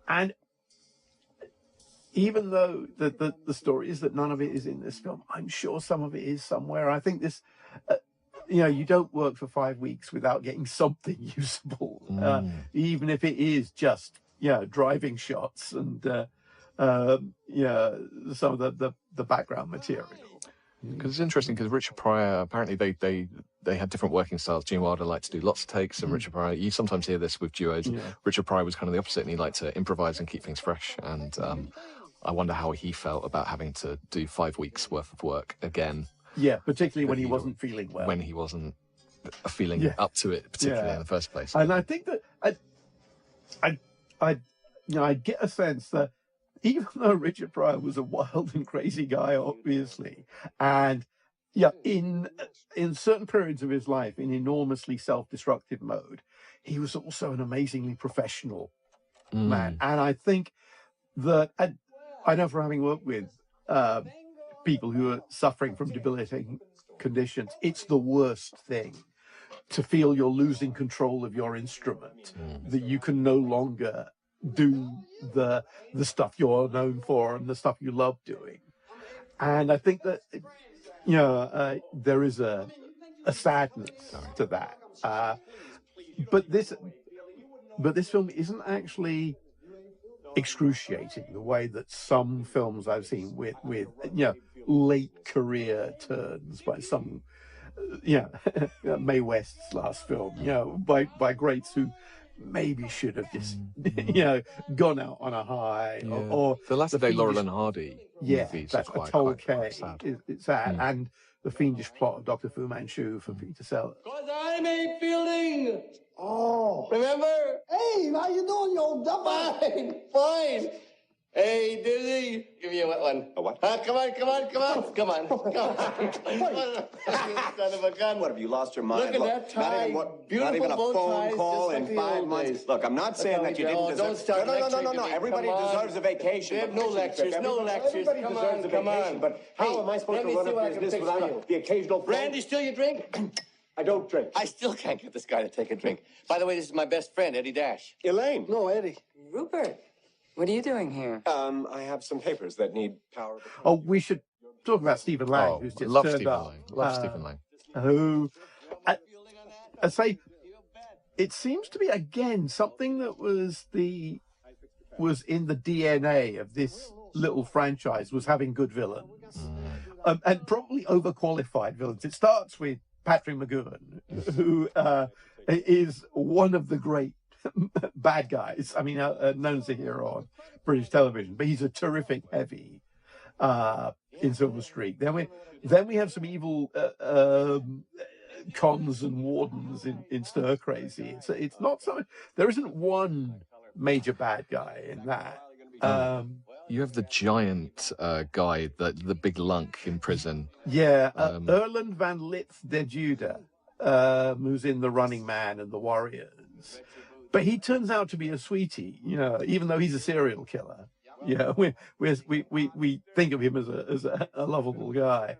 And even though the story is that none of it is in this film, I'm sure some of it is somewhere. I think this, you don't work for 5 weeks without getting something usable, even if it is just, driving shots and, some of the background material. Because it's interesting, because Richard Pryor, apparently they had different working styles. Gene Wilder liked to do lots of takes, and Richard Pryor, you sometimes hear this with duos. Richard Pryor was kind of the opposite, and he liked to improvise and keep things fresh. And I wonder how he felt about having to do 5 weeks worth of work again. Yeah, particularly when he wasn't feeling well. When he wasn't feeling up to it, particularly in the first place. And I think that I get a sense that even though Richard Pryor was a wild and crazy guy, obviously, and in certain periods of his life, in enormously self-destructive mode, he was also an amazingly professional man. And I think that I know, from having worked with people who are suffering from debilitating conditions, it's the worst thing to feel you're losing control of your instrument, that you can no longer do the stuff you're known for and the stuff you love doing. And I think that there is a sadness to that. But this film isn't actually excruciating the way that some films I've seen with late career turns by some Mae West's last film, by greats who maybe should have just gone out on a high, or the latter day Laurel and Hardy movies. That's quite sad. It's sad. And The Fiendish Plot of Dr. Fu Manchu for Peter Sellers. Cause I'm a Fielding. Oh, Remember? hey, how you doing, you old duffer? Fine. Hey, Dizzy, give me a wet one. A what? Come on. Come on. You son of a gun. What, have you lost your mind? Look at that tie. Not even a Beautiful bow phone ties, call just in like the 5 old months. days. Look, I'm not saying that you didn't deserve... Don't start No. lecturing me. Everybody Come on. deserves a vacation. We have no lectures, Everybody deserves a vacation, but how am I supposed to run a business without the occasional phone? Brandy, still you drink? I don't drink. I still can't get this guy to take a drink. By the way, this is my best friend, Eddie Dash. Elaine. No, Eddie. Rupert, what are you doing here? I have some papers that need power. Oh, we should talk about Stephen Lang, who's just turned up. Love Stephen Lang. Who, I say, it seems to be again something that was in the DNA of this little franchise, was having good villains, and probably overqualified villains. It starts with Patrick McGoohan, who is one of the great bad guys. I mean, known as a hero on British television, but he's a terrific heavy in Silver Streak. Then we have some evil cons and wardens in Stir Crazy. It's not so. There isn't one major bad guy in that. You have the giant guy, the big lunk in prison. Yeah, Erland van Lith de Juda, who's in The Running Man and The Warriors. But he turns out to be a sweetie, even though he's a serial killer. Yeah, we think of him as a lovable guy.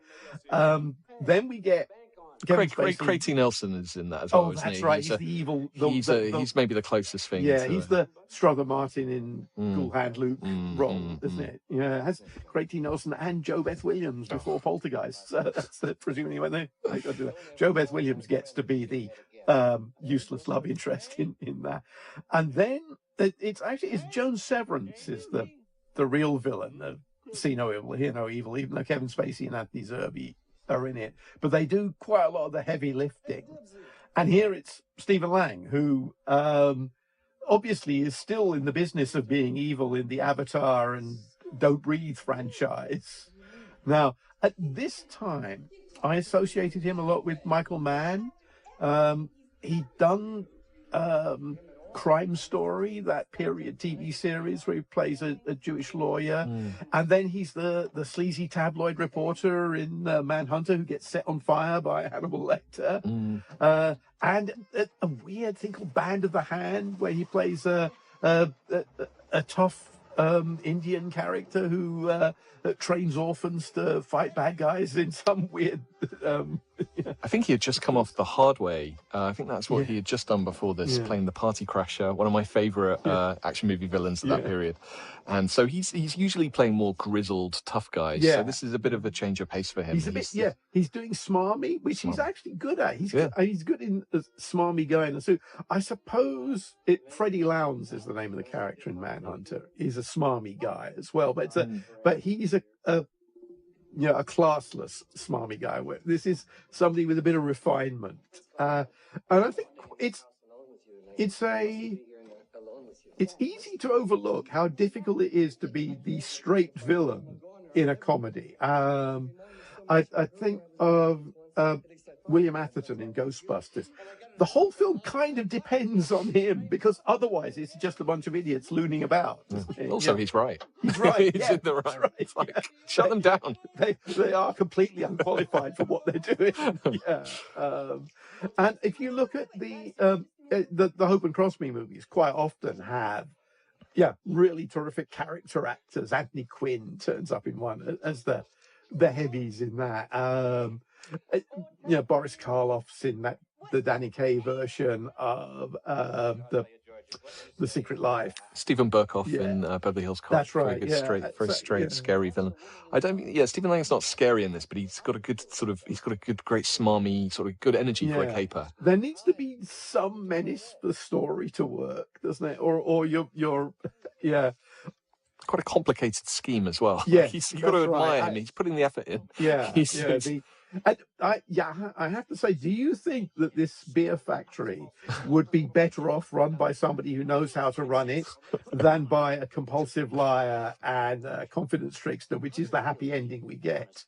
Then we get Craig Nelson is in that as well, isn't he? That's right. He's the evil. He's maybe the closest thing. Yeah, he's the Strother Martin in Cool Hand Luke role, isn't it? Yeah, it has Craig T. Nelson and Jo Beth Williams before Poltergeist. So that's presumably when they do that. Jo Beth Williams gets to be the useless love interest in that, and then it's Joan Severance is the real villain of See No Evil, Hear No Evil, even though Kevin Spacey and Anthony Zerbe are in it, but they do quite a lot of the heavy lifting. And here it's Stephen Lang, who obviously is still in the business of being evil in the Avatar and Don't Breathe franchise. Now, at this time, I associated him a lot with Michael Mann. He'd done Crime Story, that period TV series where he plays a Jewish lawyer, and then he's the sleazy tabloid reporter in Manhunter who gets set on fire by Hannibal Lecter, and a weird thing called Band of the Hand where he plays a tough Indian character who trains orphans to fight bad guys in some weird. I think he had just come off The Hard Way. I think that's what he had just done before this, playing the Party Crasher, one of my favourite action movie villains of that period. And so he's usually playing more grizzled, tough guys. So this is a bit of a change of pace for him. He's doing smarmy, which he's actually good at. He's good in smarmy guy in a suit. I suppose Freddie Lowndes is the name of the character in Manhunter. He's a smarmy guy as well, but he's a classless smarmy guy. This is somebody with a bit of refinement, and I think it's easy to overlook how difficult it is to be the straight villain in a comedy. I think of William Atherton in Ghostbusters. The whole film kind of depends on him because otherwise it's just a bunch of idiots looning about. Also, he's right. He's right. He's in the right. It's like, shut them down. They are completely unqualified for what they're doing. And if you look at the Hope and Cross Me movies, quite often have really terrific character actors. Anthony Quinn turns up in one as the heavies in that. Boris Karloff's in the Danny Kaye version of the Secret Life. Stephen Burkoff in Beverly Hills Cop. That's right. Very straight, scary villain. I don't think. Stephen Lang's not scary in this, but he's got a good great smarmy sort of good energy for a caper. There needs to be some menace for the story to work, doesn't it? Or you're quite a complicated scheme as well. Yeah, you've got to admire him. He's putting the effort in. I have to say, do you think that this beer factory would be better off run by somebody who knows how to run it than by a compulsive liar and a confidence trickster, which is the happy ending we get?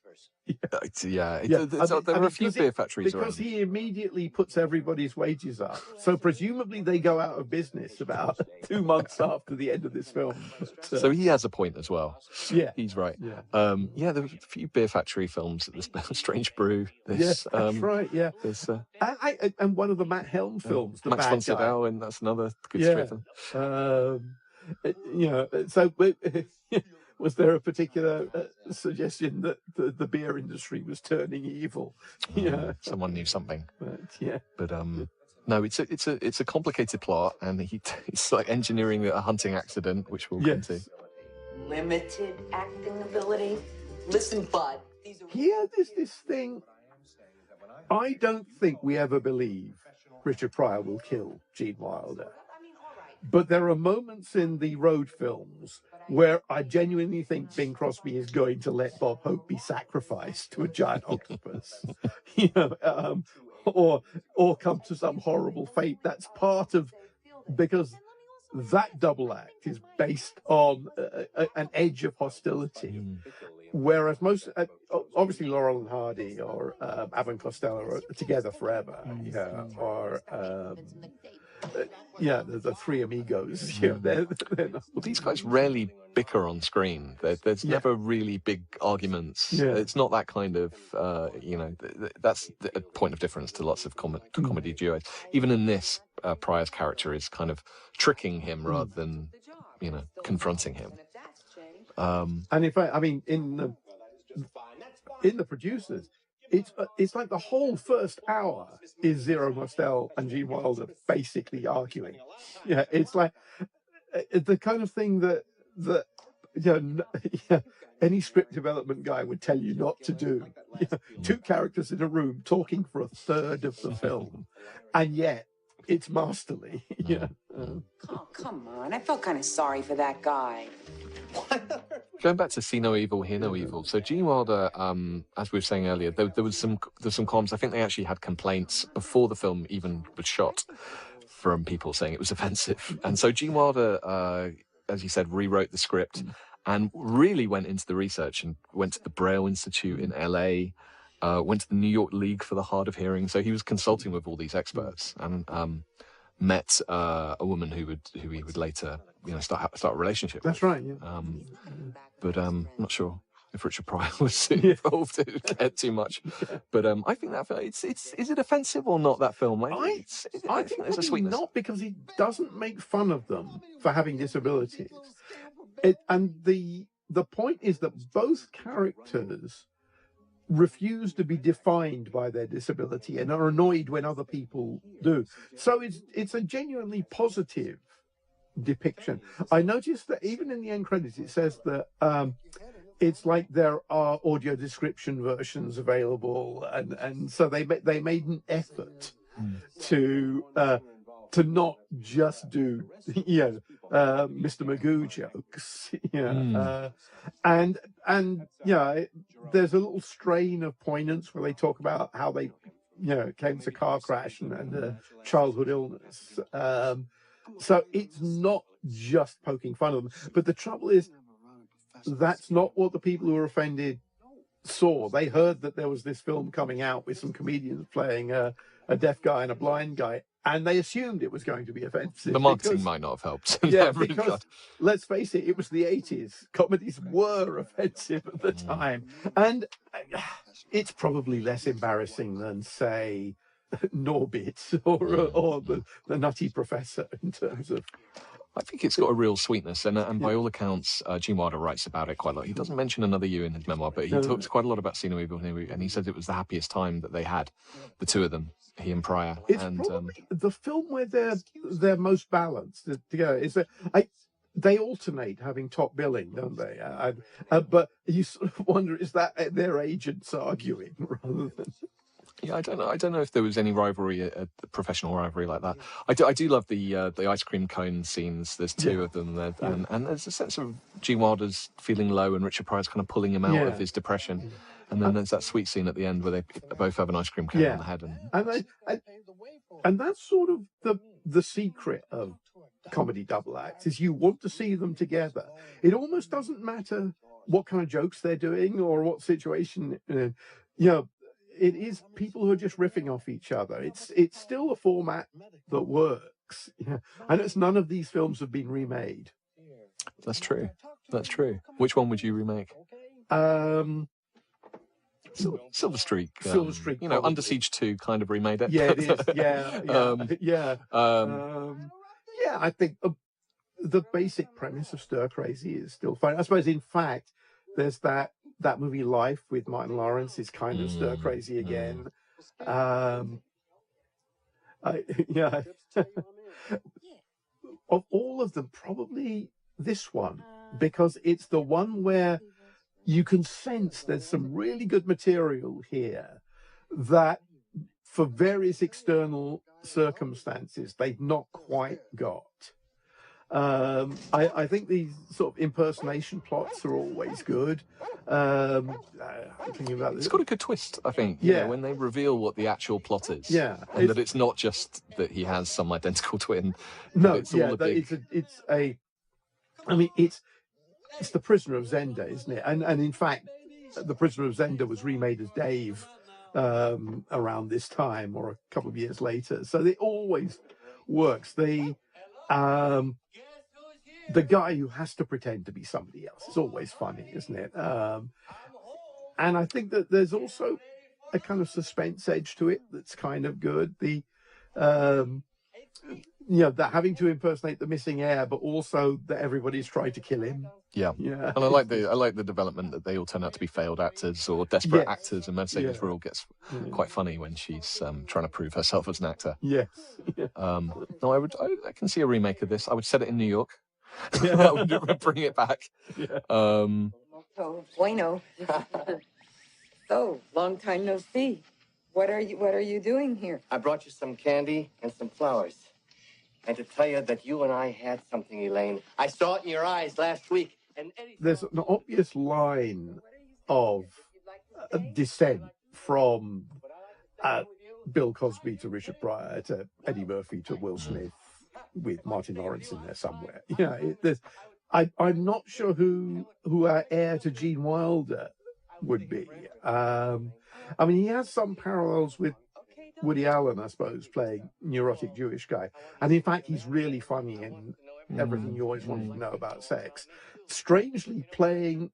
There are a few beer factories around. Because he immediately puts everybody's wages up. So presumably they go out of business about 2 months after the end of this film. So he has a point as well. Yeah. He's right. Yeah. There were a few beer factory films. This Strange Brew. That's right, yeah. And one of the Matt Helm films, The Max Bad von Guy. Sydow, and that's another good straight film. Was there a particular suggestion that the beer industry was turning evil? Someone knew something. But no, it's a complicated plot, and it's like engineering a hunting accident, which we'll come to. Limited acting ability. Listen, bud. Here, there's this thing. I don't think we ever believe Richard Pryor will kill Gene Wilder. But there are moments in the Road films where I genuinely think Bing Crosby is going to let Bob Hope be sacrificed to a giant octopus, or come to some horrible fate. That's part of, because that double act is based on an edge of hostility. Whereas most, obviously, Laurel and Hardy or Abbott and Costello are together forever, or the three amigos. You know, they're not... Well, these guys rarely bicker on screen. There's never really big arguments. Yeah. It's not that kind of, that's a point of difference to lots of comedy duos. Even in this, Pryor's character is kind of tricking him rather than, confronting him. And in fact, I mean, in the producers, it's like the whole first hour is Zero Mostel and Gene Wilder basically arguing. Yeah, it's like the kind of thing that any script development guy would tell you not to do. Two characters in a room talking for a third of the film, and yet it's masterly. Oh, come on. I felt kind of sorry for that guy. Going back to See No Evil, Hear No Evil. So Gene Wilder, as we were saying earlier, there was some comms. I think they actually had complaints before the film even was shot from people saying it was offensive. And so Gene Wilder, as you said, rewrote the script and really went into the research and went to the Braille Institute in LA, went to the New York League for the Hard of Hearing. So he was consulting with all these experts and met a woman who he would later start a relationship with. That's right. Yeah. But I'm not sure if Richard Pryor was involved in it too much. But I think that is it offensive or not, that film? I think there's a sweetness. Not, because he doesn't make fun of them for having disabilities. And the point is that both characters refuse to be defined by their disability and are annoyed when other people do. So it's a genuinely positive depiction. I noticed that even in the end credits it says that it's like there are audio description versions available, and so they made an effort to not just do Mr. Magoo jokes, and there's a little strain of poignance where they talk about how they came to a car crash and childhood illness. So it's not just poking fun of them. But the trouble is, that's not what the people who were offended saw. They heard that there was this film coming out with some comedians playing a deaf guy and a blind guy, and they assumed it was going to be offensive. The marketing might not have helped. Because, let's face it, it was the 80s. Comedies were offensive at the time. And it's probably less embarrassing than, say, Norbit or the Nutty Professor in terms of... I think it's got a real sweetness, and by all accounts, Gene Wilder writes about it quite a lot. He doesn't mention Another You in his memoir, but he talks quite a lot about See No Evil, and he says it was the happiest time that they had, the two of them, he and Pryor. It's probably the film where they're most balanced together. They alternate having top billing, don't they? But you sort of wonder, is that their agents arguing rather than... Yeah, I don't know if there was any rivalry, a professional rivalry like that. I do love the ice cream cone scenes. There's two of them there, and there's a sense of Gene Wilder's feeling low and Richard Pryor's kind of pulling him out of his depression. And then there's that sweet scene at the end where they both have an ice cream cone on the head. And that's sort of the secret of comedy double acts, is you want to see them together. It almost doesn't matter what kind of jokes they're doing or what situation, it is people who are just riffing off each other. It's still a format that works. And it's none of these films have been remade. That's true. Which one would you remake? Silver Streak. Silver Streak. Under Siege 2 kind of remade it. Yeah, it is. I think the basic premise of Stir Crazy is still fine. I suppose, in fact, there's that movie Life with Martin Lawrence is kind of Stir Crazy again. Of all of them, probably this one, because it's the one where you can sense there's some really good material here that, for various external circumstances, they've not quite got. I think these sort of impersonation plots are always good. Thinking about this. It's got a good twist, I think. When they reveal what the actual plot is. And that it's not just that he has some identical twin. No, it's all it's The Prisoner of Zenda, isn't it? And in fact, The Prisoner of Zenda was remade as Dave around this time or a couple of years later. So they always works. The guy who has to pretend to be somebody else is always funny, isn't it? And I think that there's also a kind of suspense edge to it that's kind of good. That having to impersonate the missing heir, but also that everybody's trying to kill him. Yeah. And I like the development that they all turn out to be failed actors or desperate actors, and Mercedes Ruehl gets quite funny when she's trying to prove herself as an actor. Yes. No, I can see a remake of this. I would set it in New York. I would bring it back. Yeah. Oh, bueno. So, long time no see. What are you doing here? I brought you some candy and some flowers. And to tell you that you and I had something, Elaine. I saw it in your eyes last week. And there's an obvious line of descent from Bill Cosby to Richard Pryor to Eddie Murphy to Will Smith, with Martin Lawrence in there somewhere. I'm not sure who our heir to Gene Wilder would be. He has some parallels with Woody Allen, I suppose, playing neurotic Jewish guy. And in fact, he's really funny in Everything You Always Wanted to Know About Sex. Strangely playing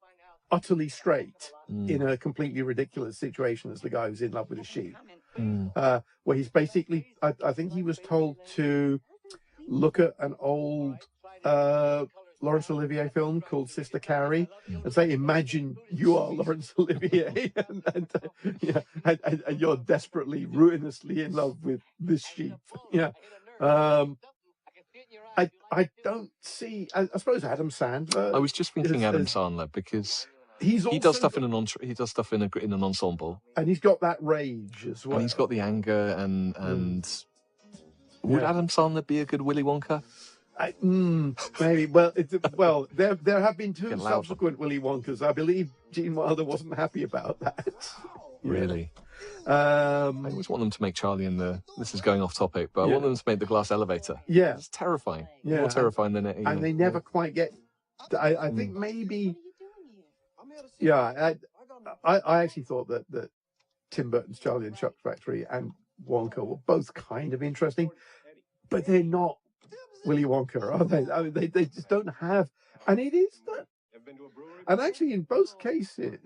utterly straight in a completely ridiculous situation as the guy who's in love with a sheep. Where he's basically, I think he was told to look at an old Laurence Olivier film called Sister Carrie and say, imagine you are Laurence Olivier and you're desperately, ruinously in love with this sheep. I don't see, I suppose Adam Sandler. I was just thinking Adam Sandler because he does stuff in an ensemble, and he's got that rage as well. And he's got the anger and would Adam Sandler be a good Willy Wonka? Maybe. Well, there have been two subsequent Willy Wonkas. I believe Gene Wilder wasn't happy about that. Really? I always want them to make Charlie and this is going off topic, but I want them to make the glass elevator. Yeah. It's terrifying. Yeah. More terrifying than it. And they never quite get. I think maybe. Yeah, I actually thought that Tim Burton's Charlie and Chocolate Factory and Wonka were both kind of interesting, but they're not Willy Wonka, are they? I mean, they just don't have, and it is that. And actually, in both cases,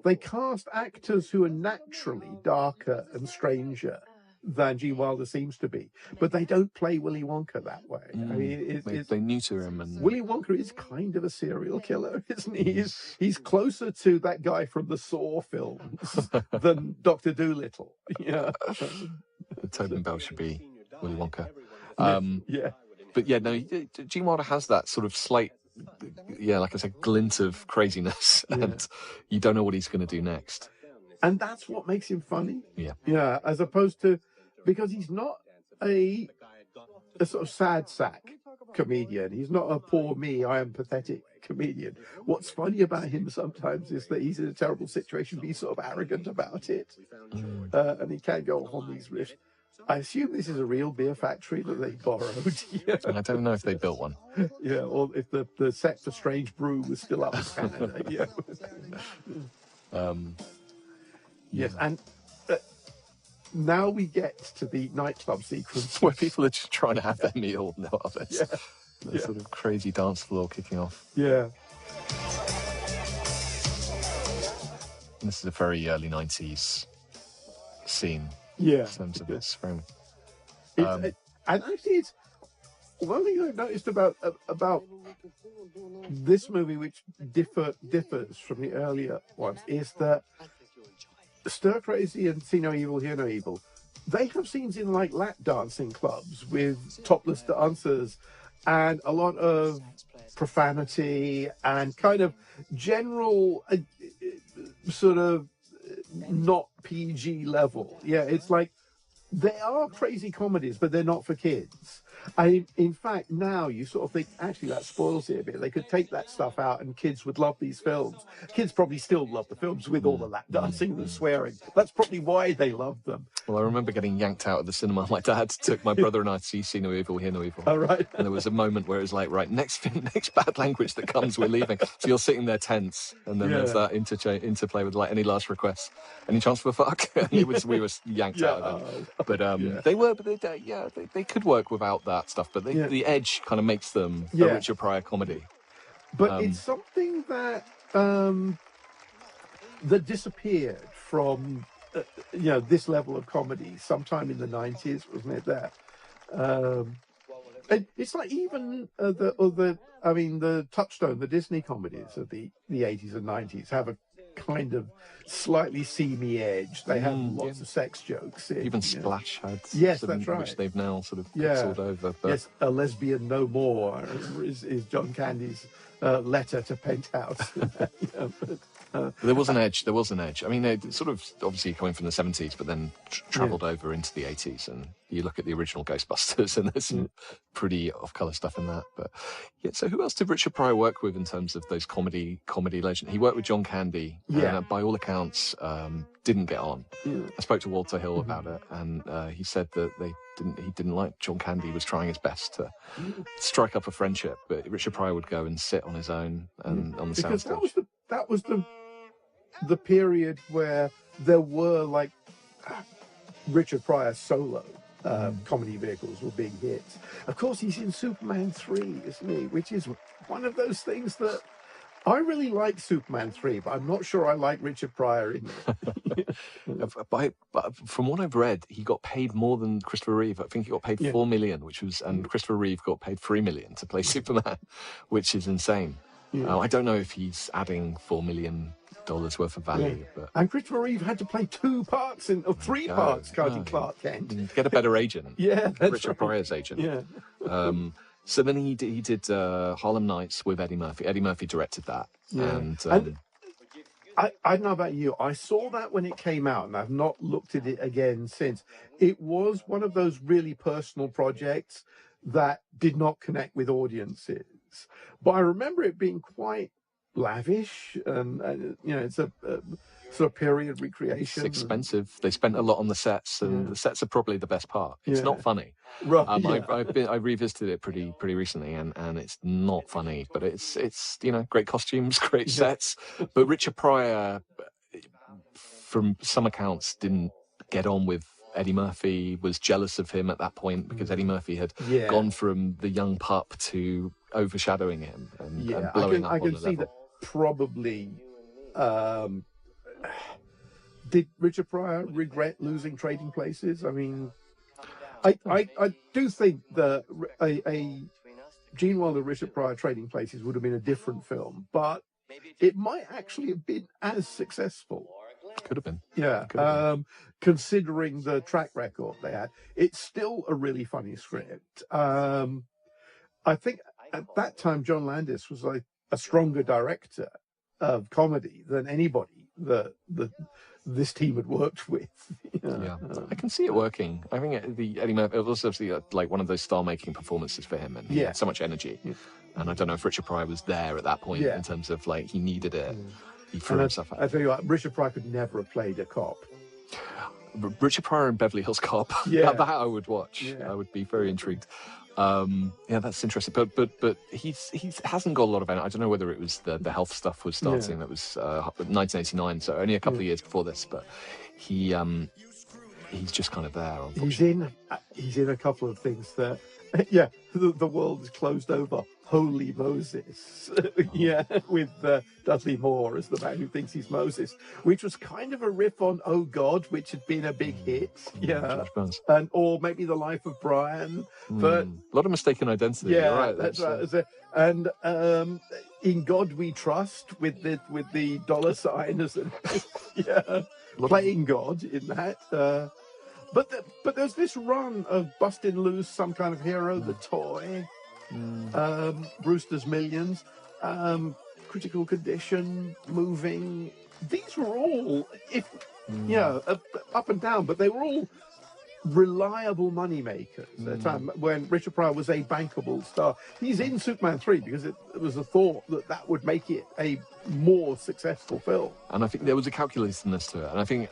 they cast actors who are naturally darker and stranger than Gene Wilder seems to be, but they don't play Willy Wonka that way. I mean, they neuter him, and Willy Wonka is kind of a serial killer, isn't he? He's closer to that guy from the Saw films than Dr. Dolittle. Yeah, Tobin Bell should be Willy Wonka. Yeah. But Gene Wilder has that sort of slight, like I said, glint of craziness, and you don't know what he's going to do next. And that's what makes him funny. Yeah, as opposed to, because he's not a sort of sad sack comedian. He's not a poor me, I am pathetic comedian. What's funny about him sometimes is that he's in a terrible situation, but he's sort of arrogant about it, and he can go off on these riffs. I assume this is a real beer factory that they borrowed. I don't know if they built one. Or if the set for Strange Brew was still up in Canada. Yes, and now we get to the nightclub sequence where people are just trying to have their meal. No others. The sort of crazy dance floor kicking off. Yeah. And this is a very early 90s scene. Yeah. In terms of this frame. And actually, it's one thing I've noticed about this movie, which differs from the earlier ones, is that Stir Crazy and See No Evil, Hear No Evil, they have scenes in like lap dancing clubs with topless dancers and a lot of profanity and kind of general sort of not PG level. Yeah, it's like they are crazy comedies, but they're not for kids. In fact, now you sort of think, actually, that spoils it a bit. They could take that stuff out and kids would love these films. Kids probably still love the films with all the lap dancing and the swearing. That's probably why they love them. Well, I remember getting yanked out of the cinema. My dad took my brother and I to see No Evil, Hear No Evil. Oh, right. And there was a moment where it was like, right, next bad language that comes, we're leaving. So you're sitting there tense, and then there's that interplay with like, any last requests, any chance for a fuck? And we were yanked out of them. But they could work without that stuff, but the edge kind of makes them a Richard Pryor comedy. But it's something that that disappeared from this level of comedy sometime in the 90s, wasn't it? That it's like even the Touchstone, the Disney comedies of the 80s and 90s have a kind of slightly seamy edge. They have lots of sex jokes. Even Splash had that's right, which they've now sort of pixeled over. But... Yes, A Lesbian No More is John Candy's letter to Penthouse. There was an edge. I mean, it sort of obviously coming from the 70s, but then travelled over into the 80s. And you look at the original Ghostbusters, and there's some pretty off-colour stuff in that. But so who else did Richard Pryor work with in terms of those comedy legends? He worked with John Candy. And, by all accounts, didn't get on. I spoke to Walter Hill about it, and he said that he didn't like John Candy. He was trying his best to strike up a friendship, but Richard Pryor would go and sit on his own and on the soundstage. That was the period where there were like Richard Pryor solo comedy vehicles were big hits. Of course, he's in Superman 3, isn't he? Which is one of those things that I really like Superman 3, but I'm not sure I like Richard Pryor in it. But from what I've read, he got paid more than Christopher Reeve. I think he got paid $4 million, and Christopher Reeve got paid $3 million to play Superman, which is insane. I don't know if he's adding $4 million worth of value. But... And Christopher Reeve had to play 3 parts, counting Clark Kent. Get a better agent. That's Richard Pryor's agent. So then he did Harlem Nights with Eddie Murphy. Eddie Murphy directed that. And I don't know about you. I saw that when it came out, and I've not looked at it again since. It was one of those really personal projects that did not connect with audiences. But I remember it being quite lavish, and it's a sort of period recreation. It's expensive. They spent a lot on the sets, and the sets are probably the best part. It's not funny. Right. I revisited it pretty recently, and it's not funny, but it's great costumes, great sets. But Richard Pryor, from some accounts, didn't get on with Eddie Murphy, was jealous of him at that point because Eddie Murphy had gone from the young pup to overshadowing him and blowing up on the level. I can see that probably. Did Richard Pryor regret losing Trading Places? I mean, I do think that a Gene Wilder, Richard Pryor Trading Places would have been a different film, but it might actually have been as successful. Could have been. Yeah. Considering the track record they had, it's still a really funny script. I think at that time, John Landis was like a stronger director of comedy than anybody that this team had worked with. I can see it working. I think the Eddie Murphy, it was obviously like one of those star-making performances for him, and he had so much energy. And I don't know if Richard Pryor was there at that point in terms of like he needed it. He threw himself out. I tell you what, Richard Pryor could never have played a cop. Richard Pryor in Beverly Hills Cop. That I would watch. I would be very intrigued. That's interesting. But he hasn't got a lot of energy. I don't know whether it was the health stuff was starting. That was 1989, so only a couple of years before this. But he's just kind of there. He's in a couple of things that the world is closed over. Holy Moses, with Dudley Moore as the man who thinks he's Moses, which was kind of a riff on Oh God, which had been a big hit, or maybe The Life of Brian, but a lot of mistaken identity. Yeah, right. That's right. And In God We Trust with the dollar sign as playing God in that. But there's this run of Bustin' Loose, Some Kind of Hero, The Toy. Brewster's Millions, Critical Condition, Moving. These were all, up and down, but they were all reliable money makers at a time when Richard Pryor was a bankable star. He's in Superman 3 because it was a thought that would make it a more successful film. And I think there was a calculatedness to it. And I think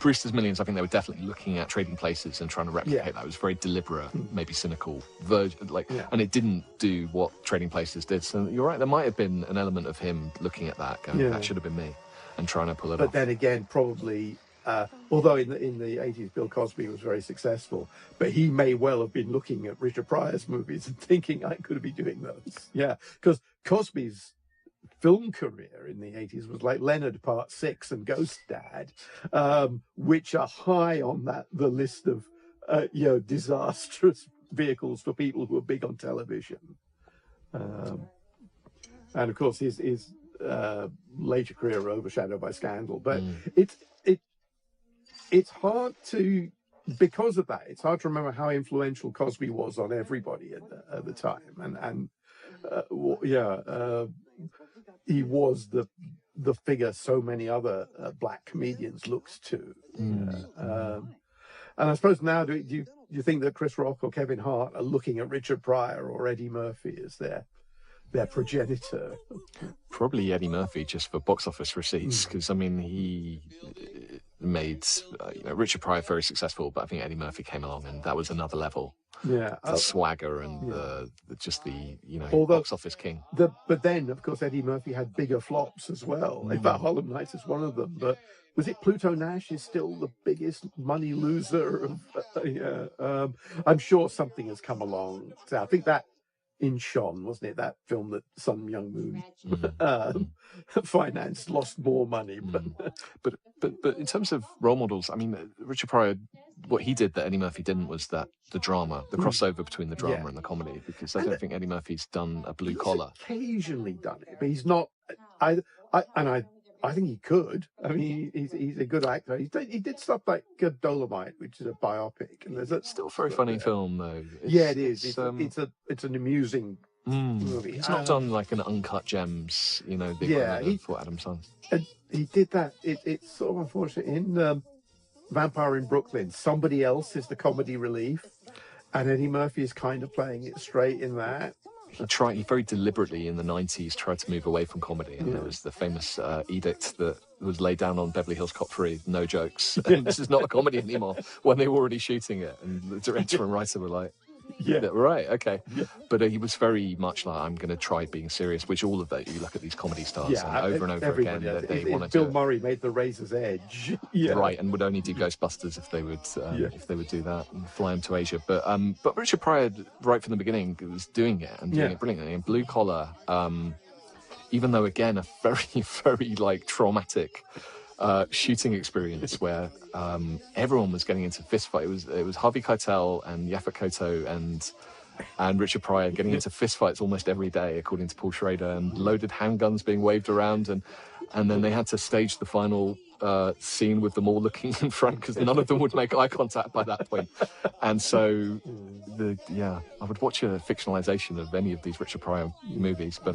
Brewster's Millions, I think they were definitely looking at Trading Places and trying to replicate that. It was very deliberate, maybe cynical, and it didn't do what Trading Places did. So you're right, there might have been an element of him looking at that, going, that should have been me, and trying to pull it off. But then again, probably Although in the 80s, Bill Cosby was very successful, but he may well have been looking at Richard Pryor's movies and thinking, I could be doing those. Yeah, because Cosby's film career in the 80s was like Leonard Part 6 and Ghost Dad, which are high on the list of disastrous vehicles for people who are big on television. And of course his later career overshadowed by Scandal, but it's hard to, because of that, it's hard to remember how influential Cosby was on everybody at the time, and he was the figure so many other black comedians looked to. And I suppose now, do you think that Chris Rock or Kevin Hart are looking at Richard Pryor or Eddie Murphy as their progenitor? Probably Eddie Murphy, just for box office receipts, because I mean he made Richard Pryor very successful, but I think Eddie Murphy came along and that was another level. Yeah, the swagger and the Although, box office king. But then, of course, Eddie Murphy had bigger flops as well. In fact, Harlem Nights is one of them. But was it Pluto Nash is still the biggest money loser? I'm sure something has come along. So I think that in Sean, wasn't it? That film that Sun Myung Moon financed lost more money. But in terms of role models, I mean, Richard Pryor, what he did that Eddie Murphy didn't was the drama, the crossover between the drama and the comedy. Because I don't think Eddie Murphy's done a blue collar. Occasionally done it, but he's not. I think he could. I mean, he's a good actor. He did stuff like Dolomite, which is a biopic, and there's still a very funny film though. It is. It's an amusing movie. He's not done like an Uncut Gems, the equivalent of what Adam's done. And he did that. It's sort of unfortunate in Vampire in Brooklyn. Somebody else is the comedy relief, and Eddie Murphy is kind of playing it straight in that. He very deliberately in the 90s tried to move away from comedy, and there was the famous edict that was laid down on Beverly Hills Cop 3, no jokes, and this is not a comedy anymore, when they were already shooting it, and the director and writer were like, right, okay. But he was very much like, I'm going to try being serious, which all of that, you look at these comedy stars and over and over again, that they wanted to... Bill Murray made The Razor's Edge. Right, and would only do Ghostbusters if they would do that and fly him to Asia. But Richard Pryor, right from the beginning, was doing it and doing it brilliantly. And Blue Collar, even though, again, a very, very, traumatic... shooting experience where everyone was getting into fistfight. It was Harvey Keitel and Yaphet Kotto and Richard Pryor getting into fistfights almost every day, according to Paul Schrader, and loaded handguns being waved around, and then they had to stage the final scene with them all looking in front because none of them would make eye contact by that point. And so, I would watch a fictionalization of any of these Richard Pryor movies, but.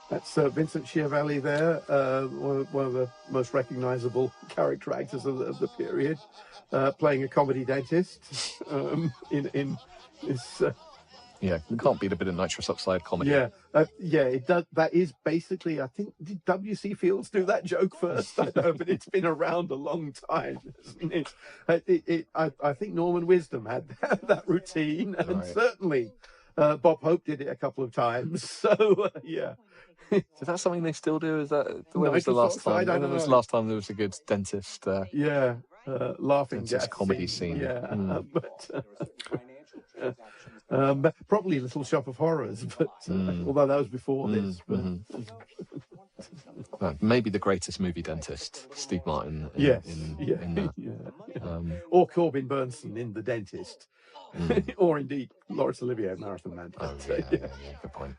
That's Vincent Schiavelli there, one of the most recognisable character actors of the period, playing a comedy dentist in this... you can't beat a bit of nitrous oxide comedy. It does. That is basically, I think, did W.C. Fields do that joke first? I know, but it's been around a long time, isn't it? I think Norman Wisdom had that routine, and certainly Bob Hope did it a couple of times. So, Is that something they still do? Is that when was the last time? When was the last time there was a good dentist? Laughing gas comedy scene. But probably Little Shop of Horrors. But although that was before this. Maybe the greatest movie dentist, Steve Martin. Or Corbin Burnson in The Dentist. Or indeed Laurence Olivier, Marathon Man. Good point.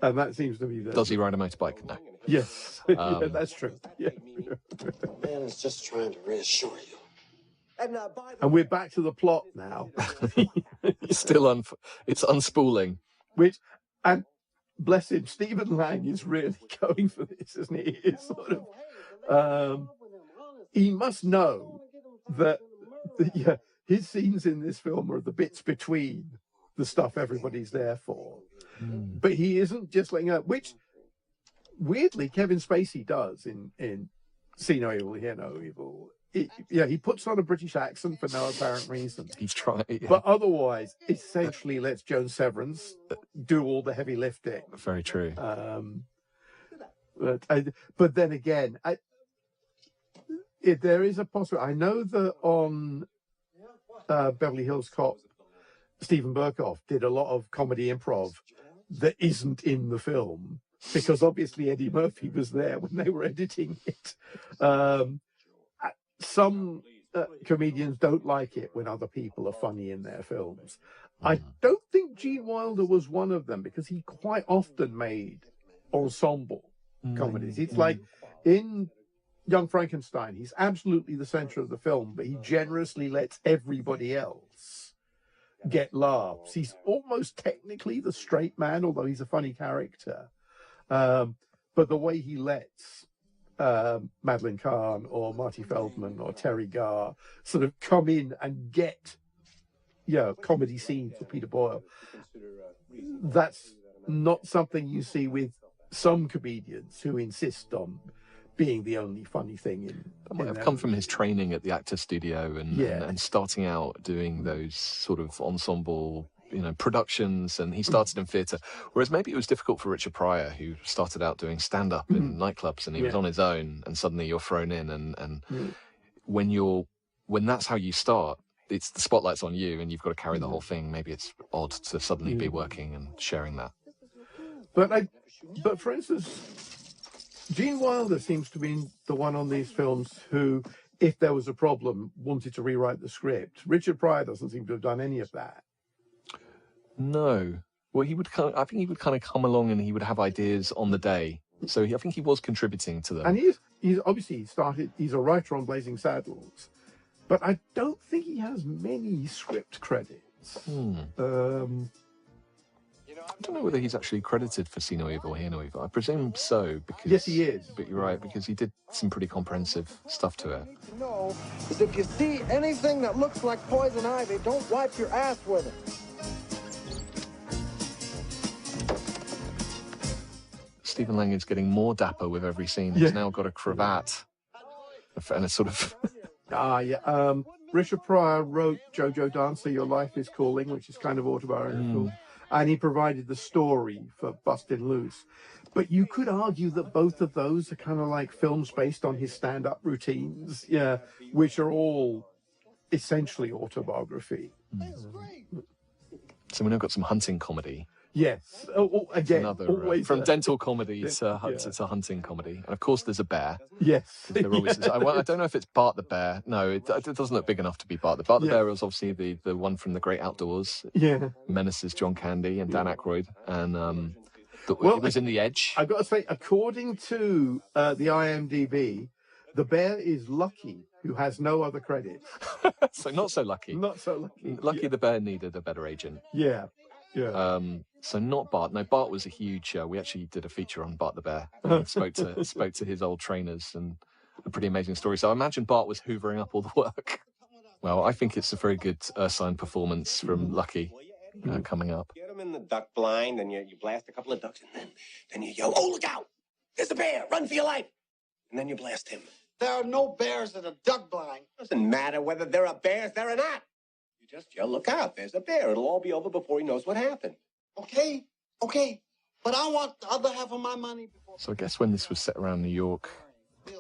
And that seems to be the... Does he ride a motorbike? No. Yes, that's true. Man is just trying to reassure you. And we're back to the plot now. Still, it's unspooling. And bless him, Stephen Lang is really going for this, isn't he? It's sort of... he must know that his scenes in this film are the bits between the stuff everybody's there for. But he isn't just letting out, which weirdly Kevin Spacey does in See No Evil, Hear No Evil. He puts on a British accent for no apparent reason. He's trying, but otherwise, essentially lets Joan Severance do all the heavy lifting. Very true. But then again, there is a possibility. I know that on Beverly Hills Cop, Stephen Burkoff did a lot of comedy improv that isn't in the film, because obviously Eddie Murphy was there when they were editing it. Some comedians don't like it when other people are funny in their films. I don't think Gene Wilder was one of them, because he quite often made ensemble comedies. It's like in Young Frankenstein, he's absolutely the center of the film, but he generously lets everybody else get laughs. He's almost technically the straight man, although he's a funny character. But the way he lets Madeline Kahn or Marty Feldman or Terry Garr sort of come in and get comedy scenes for Peter Boyle, that's not something you see with some comedians who insist on being the only funny thing in. That might have come from his training at the Actors Studio and starting out doing those sort of ensemble, productions, and he started in theatre. Whereas maybe it was difficult for Richard Pryor, who started out doing stand-up in nightclubs, and he was on his own, and suddenly you're thrown in, and when that's how you start, it's the spotlight's on you, and you've got to carry the whole thing. Maybe it's odd to suddenly be working and sharing that. But for instance, Gene Wilder seems to be the one on these films who, if there was a problem, wanted to rewrite the script. Richard Pryor doesn't seem to have done any of that. No. Well, I think he would kind of come along and he would have ideas on the day. So I think he was contributing to them. And he's obviously he's a writer on Blazing Saddles, but I don't think he has many script credits. I don't know whether he's actually credited for See No Evil, Hear No Evil. I presume so, because... Yes, he is. But you're right, because he did some pretty comprehensive stuff to it. To know is if you see anything that looks like poison ivy, don't wipe your ass with it. Stephen Lang is getting more dapper with every scene. He's now got a cravat and a sort of... Richard Pryor wrote Jojo Dancer, Your Life is Calling, which is kind of autobiographical. And he provided the story for Bustin' Loose. But you could argue that both of those are kind of like films based on his stand-up routines, which are all essentially autobiography. So we've now got some hunting comedy. Yes. Again, always from dental comedy to hunting comedy. And of course there's a bear. Yes. I don't know if it's Bart the bear. No, it doesn't look big enough to be Bart. Bart the bear was obviously the one from The Great Outdoors. Yeah. Menaces John Candy and Dan Aykroyd. And it was in The Edge. I've got to say, according to the IMDb, the bear is Lucky, who has no other credits. So not so lucky. Not so lucky. Lucky the bear needed a better agent. Yeah. So not Bart. No, Bart was a huge. We actually did a feature on Bart the bear. And spoke to his old trainers, and a pretty amazing story. So I imagine Bart was hoovering up all the work. Well, I think it's a very good Ursine performance from Lucky coming up. Get him in the duck blind, and you blast a couple of ducks, and then you yell, "Oh, look out! There's a bear! Run for your life!" And then you blast him. There are no bears in a duck blind. Doesn't matter whether there are bears there or not. You just yell, "Look out! There's a bear!" It'll all be over before he knows what happened. Okay, but I want the other half of my money before. So I guess when this was set around New York, I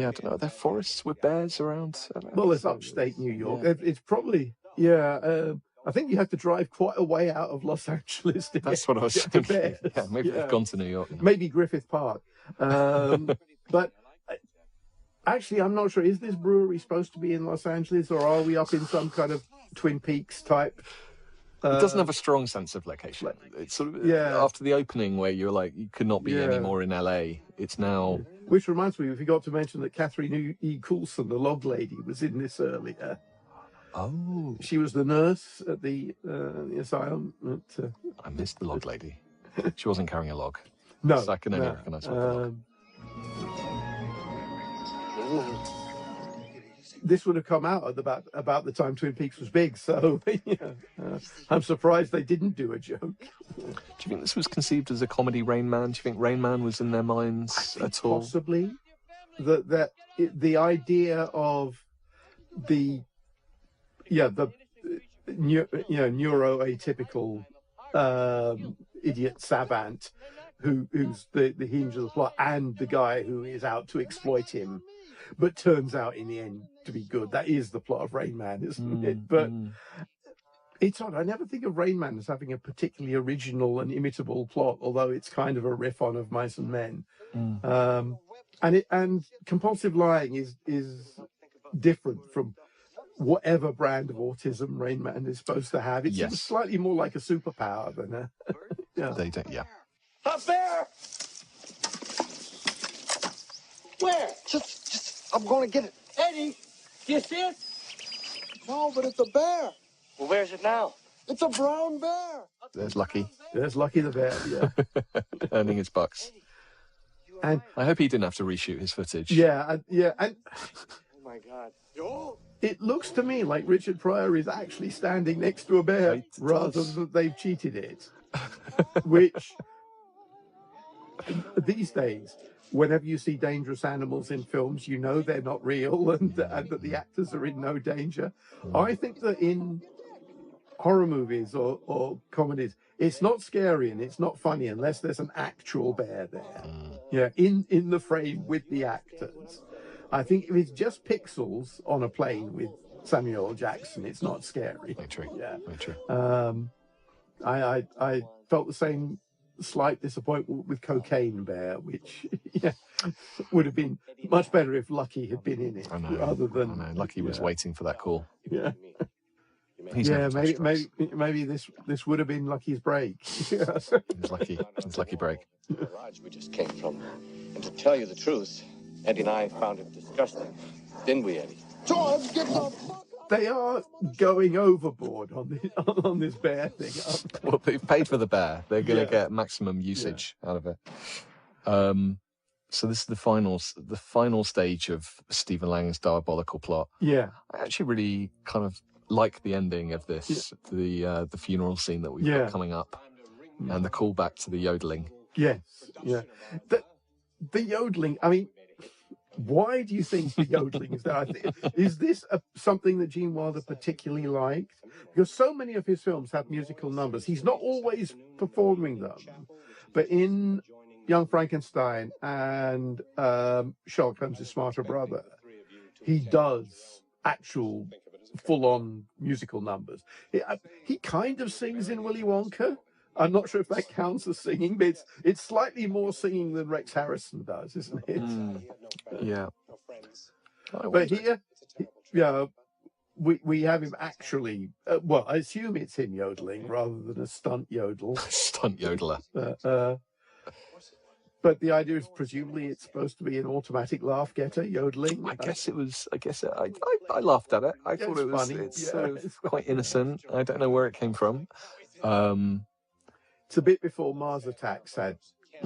don't know, are there forests with bears around? Well, it's upstate New York. Yeah. It's probably, I think you have to drive quite a way out of Los Angeles to That's what I was thinking. Yeah, maybe they've gone to New York now. Maybe Griffith Park. But actually, I'm not sure. Is this brewery supposed to be in Los Angeles, or are we up in some kind of Twin Peaks type? It doesn't have a strong sense of location. It's sort of after the opening where you're like, you could not be any more in LA. It's now. Which reminds me, we forgot to mention that Catherine E. Coulson, the log lady, was in this earlier. Oh. She was the nurse at the asylum. I missed the log lady. She wasn't carrying a log. No. So I can only recognise one log. This would have come out at about the time Twin Peaks was big, so I'm surprised they didn't do a joke. Do you think this was conceived as a comedy, Rain Man? Do you think Rain Man was in their minds at all? Possibly. The idea of the neuroatypical idiot savant who's the hinge of the plot, and the guy who is out to exploit him, but turns out in the end to be good. That is the plot of Rain Man, isn't it? But it's odd. I never think of Rain Man as having a particularly original and imitable plot, although it's kind of a riff on Of Mice and Men. And compulsive lying is different from whatever brand of autism Rain Man is supposed to have. It seems slightly more like a superpower than a... They don't, A bear! Where? Just, I'm going to get it. Eddie, do you see it? No, but it's a bear. Well, where's it now? It's a brown bear. There's Lucky. There's Lucky the bear, yeah. Earning his bucks. And I hope he didn't have to reshoot his footage. and Oh, my God. it looks to me like Richard Pryor is actually standing next to a bear It rather does. than they've cheated it. Which, these days, whenever you see dangerous animals in films, you know they're not real and that the actors are in no danger. I think that in horror movies or comedies, it's not scary and it's not funny unless there's an actual bear there. Yeah, in the frame with the actors. I think if it's just pixels on a plane with Samuel L. Jackson, it's not scary. Very true. Yeah. Very true. I felt the same slight disappointment with Cocaine Bear, which would have been much better if Lucky had been in it, I know. rather than Lucky was waiting for that call. Yeah, He's never touched drugs. maybe this would have been Lucky's break. His lucky break. The garage we just came from. And to tell you the truth, Eddie and I found it disgusting. Didn't we, Eddie? George, get the fuck They are going overboard on this bear thing. Well, they've paid for the bear. They're going to get maximum usage out of it. So this is the final stage of Stephen Lang's diabolical plot. Yeah, I actually really kind of like the ending of this, the funeral scene that we've got coming up, and the callback to the yodeling. Yes, yeah. The yodeling. I mean, why do you think the yodeling is there? Is this something that Gene Wilder particularly liked? Because so many of his films have musical numbers. He's not always performing them, but in Young Frankenstein and Sherlock Holmes' Smarter Brother, he does actual full-on musical numbers. He kind of sings in Willy Wonka. I'm not sure if that counts as singing, but it's slightly more singing than Rex Harrison does, isn't it? Yeah. But here, we have him actually. Well, I assume it's him yodeling rather than a stunt yodel. Stunt yodeler. But the idea is presumably it's supposed to be an automatic laugh getter yodeling. I laughed at it. I thought it was funny. It's quite innocent. I don't know where it came from. It's a bit before Mars Attacks had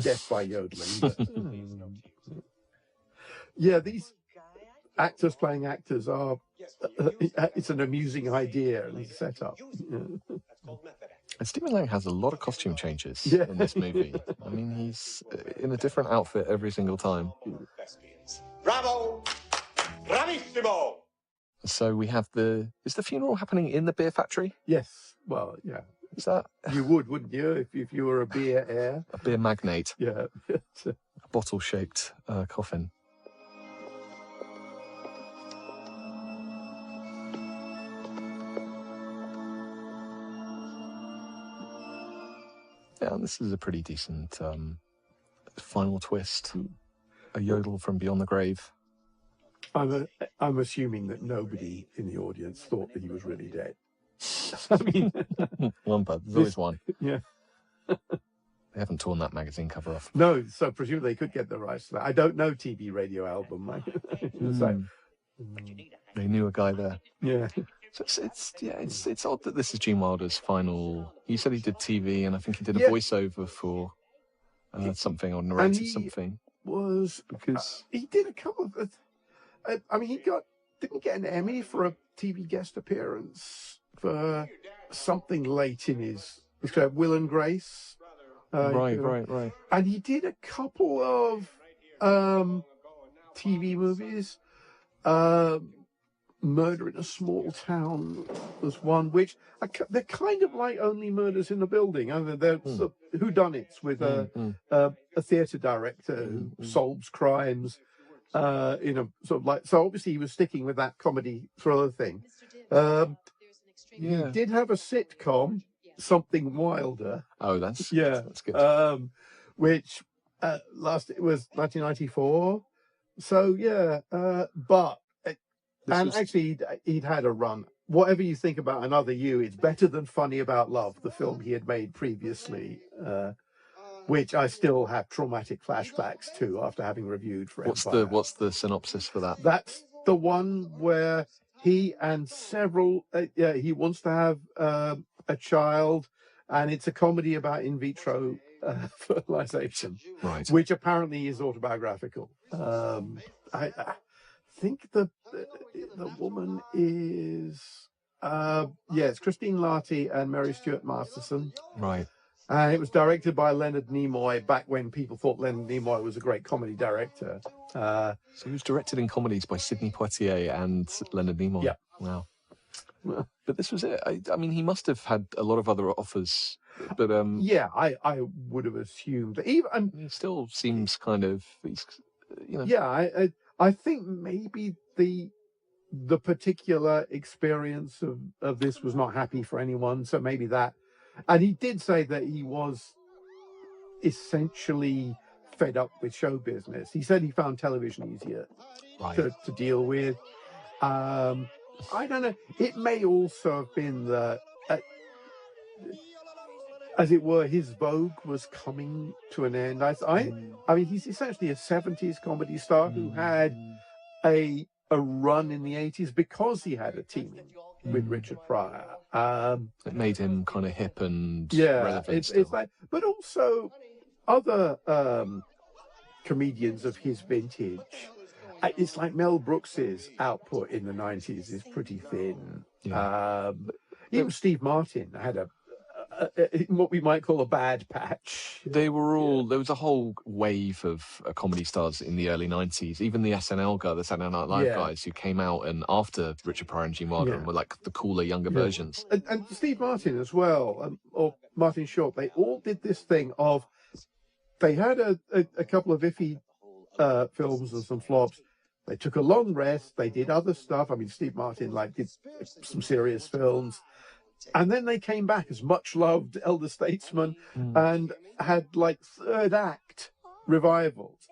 death by yodeling. But, these actors playing actors are. It's an amusing idea and setup. And Stephen Lang has a lot of costume changes in this movie. I mean, he's in a different outfit every single time. Bravo! Bravissimo! So we have is the funeral happening in the beer factory? Yes. Well, yeah. Is that? You would, wouldn't you, if you were a beer heir? A beer magnate. Yeah. A bottle-shaped coffin. Yeah, and this is a pretty decent final twist. A yodel from beyond the grave. I'm assuming that nobody in the audience thought that he was really dead. I mean, there's always one. Yeah. They haven't torn that magazine cover off. No, so presumably they could get the rights to that. I don't know TV radio album. They knew a guy there. Yeah. So it's odd that this is Gene Wilder's final. You said he did TV, and I think he did a voiceover for something or narrated something. Was because he did a couple of. I mean, didn't get an Emmy for a TV guest appearance for something late in his career, Will and Grace. Right. And he did a couple of TV movies. Murder in a Small Town was one, which they're kind of like Only Murders in the Building. They're sort of whodunits with a theatre director who solves crimes. in a sort of like, so obviously he was sticking with that comedy thriller thing. He did have a sitcom, Something Wilder. Oh, that's good. Which it was 1994. So actually he'd had a run. Whatever you think about Another You, it's better than Funny About Love, the film he had made previously, which I still have traumatic flashbacks to after having reviewed for Empire. What's the synopsis for that? That's the one where he and several he wants to have a child, and it's a comedy about in vitro fertilization, right? Which apparently is autobiographical. I think the woman is it's Christine Larty and Mary Stuart Masterson, right? And it was directed by Leonard Nimoy back when people thought Leonard Nimoy was a great comedy director. So he was directed in comedies by Sidney Poitier and Leonard Nimoy. Yeah. Wow. But this was it. I mean, he must have had a lot of other offers. But I would have assumed that even he still seems kind of, I think maybe the particular experience of this was not happy for anyone, so maybe that. And he did say that he was essentially fed up with show business. He said he found television easier to deal with. I don't know. It may also have been that, as it were, his vogue was coming to an end. I mean, he's essentially a 70s comedy star who had a run in the 80s because he had a team with Richard Pryor. It made him kind of hip and relevant. It's like, but also other comedians of his vintage. It's like Mel Brooks's output in the 90s is pretty thin. Even Steve Martin had a what we might call a bad patch. They were all there was a whole wave of comedy stars in the early 90s. Even the SNL guy, the Saturday Night Live guys, who came out and after Richard Pryor and Gene Wilder and were like the cooler younger versions. And Steve Martin as well, or Martin Short. They all did this thing of they had a couple of iffy films and some flops. They took a long rest. They did other stuff. I mean, Steve Martin did some serious films. And then they came back as much loved elder statesmen and had third act revivals.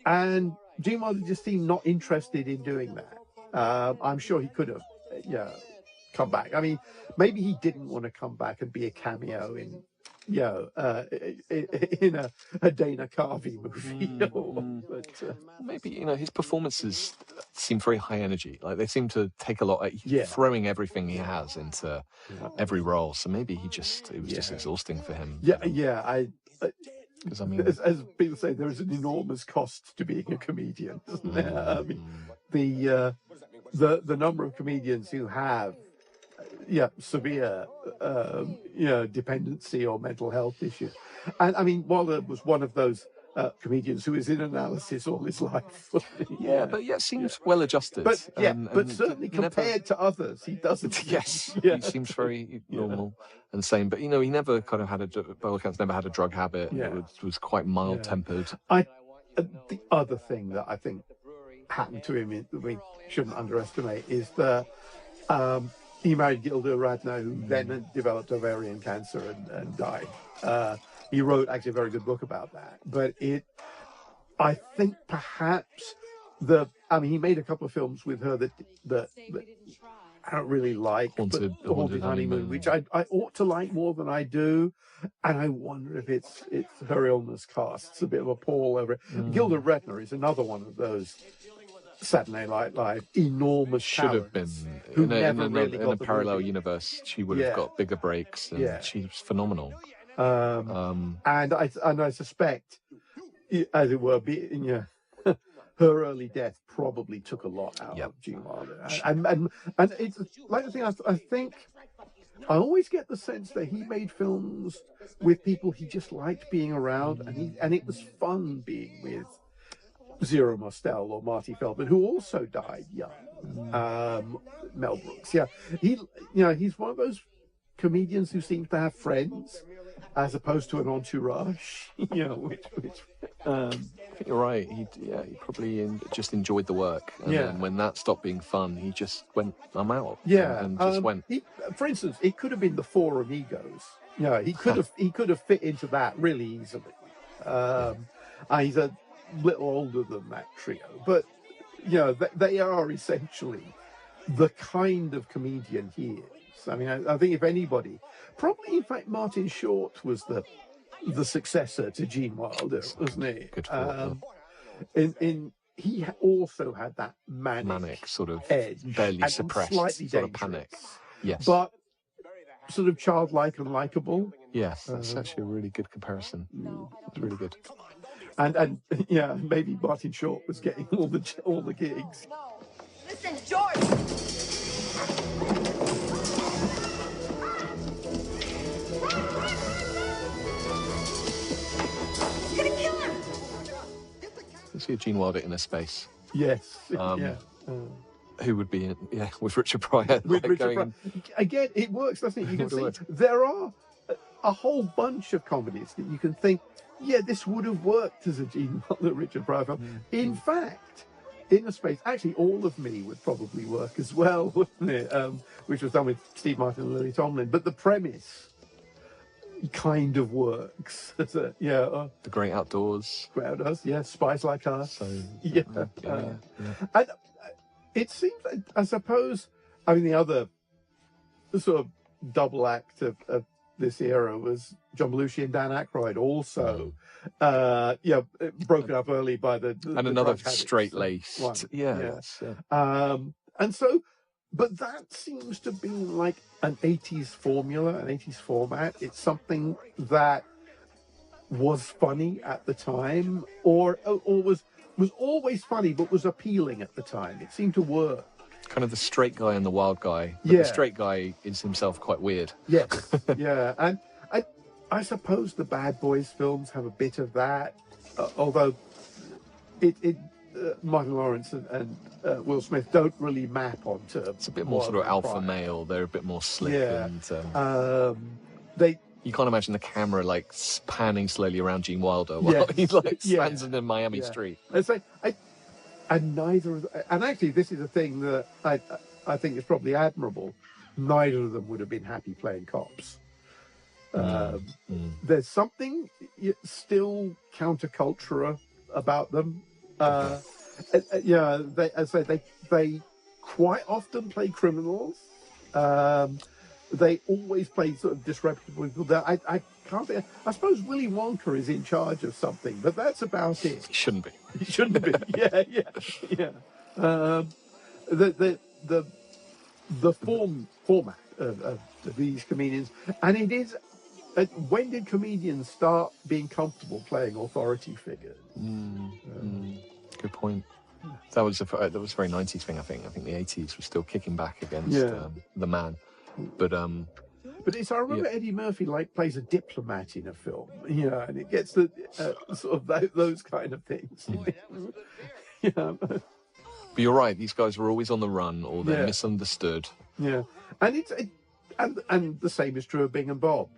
And Gene Wilder just seemed not interested in doing that. I'm sure he could have, come back. I mean, maybe he didn't want to come back and be a cameo in a Dana Carvey movie. But maybe his performances seem very high energy. Like they seem to take a lot. He's throwing everything he has into every role. So maybe it was just exhausting for him. Because I mean, as people say, there is an enormous cost to being a comedian, isn't there? I mean, the number of comedians who have severe dependency or mental health issues. And I mean, Wilder was one of those comedians who is in analysis all his life. Seems well adjusted. But certainly compared to others, he doesn't. Yes, he seems very normal and sane. But he never kind of had never had a drug habit. Yeah. Was quite mild tempered. The other thing that I think happened to him that we shouldn't underestimate is that he married Gilda Radner, who then developed ovarian cancer and died. He wrote actually a very good book about that. But I think perhaps he made a couple of films with her that I don't really like. Haunted Honeymoon, which I ought to like more than I do. And I wonder if it's her illness casts a bit of a pall over it. Gilda Radner is another one of those Saturday Night Live enormous should have been in a parallel universe. She would have got bigger breaks, and she's phenomenal. And I suspect, as it were, her early death probably took a lot out of Gene Wilder. And it's like the thing. I think I always get the sense that he made films with people he just liked being around, and it was fun being with Zero Mostel or Marty Feldman, who also died young. Mel Brooks, he's one of those comedians who seems to have friends as opposed to an entourage, which I think you're right. He probably just enjoyed the work. And then when that stopped being fun, he just went, I'm out. Yeah. And just went. For instance, it could have been the Four Amigos. He could have fit into that really easily. He's a little older than that trio, but they are essentially the kind of comedian he is. I mean, I think if anybody, probably in fact Martin Short was the successor to Gene Wilder, wasn't he? Good thought, he also had that manic sort of edge, barely and suppressed slightly sort dangerous, of panic. Yes, but sort of childlike and likable. Yes, that's actually a really good comparison. It's really good. And maybe Martin Short was getting all the gigs. Listen, George. He's gonna kill him. Let's see a Gene Wilder in a space. Yes. Who would be in? Yeah, with Richard Pryor. With Richard Pryor. Again, it works, doesn't it? You can see there are a whole bunch of comedies that you can think, this would have worked as a Gene Wilder, Richard Pryor film. In fact, In a Space, actually, All of Me would probably work as well, wouldn't it? Which was done with Steve Martin and Lily Tomlin. But the premise kind of works. The Great Outdoors. Great Outdoors, Spies Like Us. So, And it seems, I suppose, the other sort of double act of this era was John Belushi and Dan Aykroyd, also, broken up early by the and another straight-laced, and so, but that seems to be like an 80s formula, an 80s format. It's something that was funny at the time, or was always funny, but was appealing at the time. It seemed to work. Kind of the straight guy and the wild guy. But the straight guy is himself quite weird. Yes, and I suppose the Bad Boys films have a bit of that, although Martin Lawrence and Will Smith don't really map onto. It's a bit more sort of alpha male. They're a bit more slick. And, you can't imagine the camera like panning slowly around Gene Wilder while he stands in the Miami street. And neither of and actually this is a thing that I think is probably admirable. Neither of them would have been happy playing cops. There's something still counterculture about them. They quite often play criminals. They always play sort of disreputable people. I can't think. I suppose Willy Wonka is in charge of something, but that's about it. He shouldn't be. He shouldn't be. The format of these comedians, and it is. When did comedians start being comfortable playing authority figures? Good point. That was a very 90s thing. I think the 80s was still kicking back against the man. But it's, I remember Eddie Murphy plays a diplomat in a film, and it gets the sort of those kind of things. But you're right; these guys were always on the run, or they're misunderstood. Yeah, and it's and the same is true of Bing and Bob.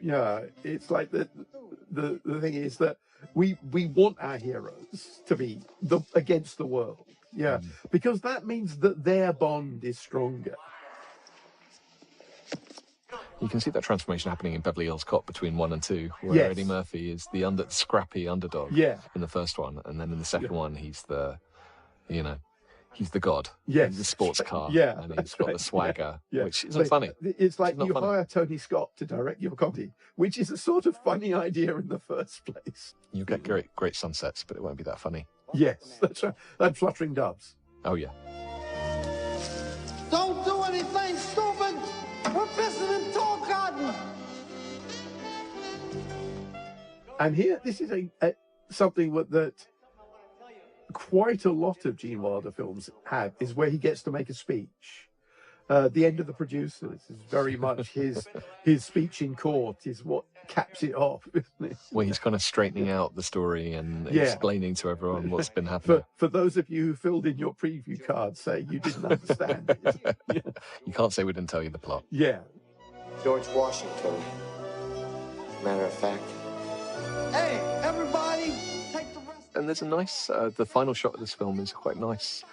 It's like the thing is that we want our heroes to be against the world. Because that means that their bond is stronger. You can see that transformation happening in Beverly Hills Cop between 1 and 2, where Eddie Murphy is the scrappy underdog in the first one, and then in the second one he's the, he's the god. He's the sports car, and he's got the swagger, which isn't funny. It's like you hire Tony Scott to direct your comedy, which is a sort of funny idea in the first place. You get great sunsets, but it won't be that funny. Yes, that's right. And fluttering doves. Oh yeah. Don't do anything stupid. We're pissing in tall garden. And here, this is something that quite a lot of Gene Wilder films have, is where he gets to make a speech. The End of the Producers is very much his speech in court is what caps it off, isn't it? Where he's kind of straightening out the story and explaining to everyone what's been happening. For those of you who filled in your preview card say you didn't understand it. You can't say we didn't tell you the plot. Yeah. George Washington. Matter of fact. Hey, everybody, take the rest. and there's a nice. The final shot of this film is quite nice,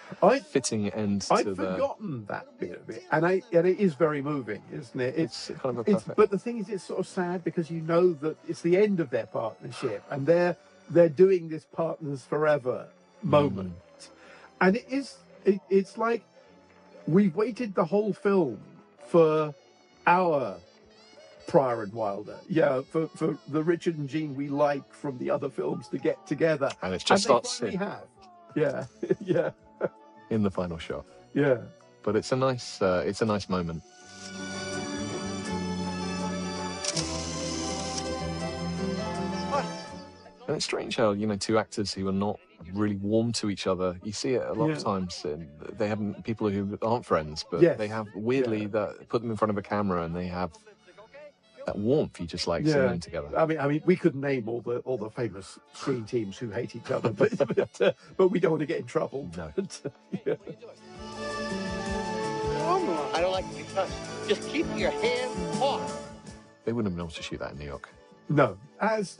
fitting end I'd to the. forgotten that bit of it, and it is very moving, isn't it? It's kind of a perfect. But the thing is, it's sort of sad because you know that it's the end of their partnership, and they're doing this partners forever moment, and it's like we've waited the whole film for our Pryor and Wilder, for the Richard and Jean we like from the other films to get together, and it just starts. We have, yeah. In the final shot, yeah. But it's a nice moment. And it's strange how, two actors who are not really warm to each other, you see it a lot of times. They have people who aren't friends, but they have weirdly that put them in front of a camera and they have that warmth. You just like seeing them together. I mean, we could name all the famous screen teams who hate each other, but we don't want to get in trouble. No. I don't like to be touched. Just keep your hands off. They wouldn't have been able to shoot that in New York. No. As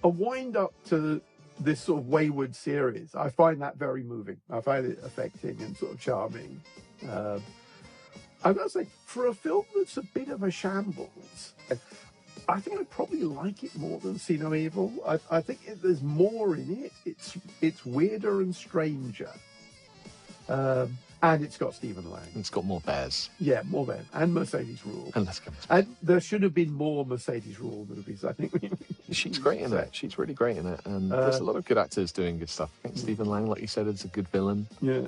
a wind-up to this sort of wayward series, I find that very moving. I find it affecting and sort of charming. I've got to say, for a film that's a bit of a shambles, I think I probably like it more than See No Evil. I think there's more in it. It's weirder and stranger. And it's got Stephen Lang. It's got more bears. Yeah, more bears. And Mercedes Rule. And let's go. And there should have been more Mercedes Rule movies, I think. She's great in it. She's really great in it. And there's a lot of good actors doing good stuff. I think Stephen Lang, like you said, is a good villain. Yeah.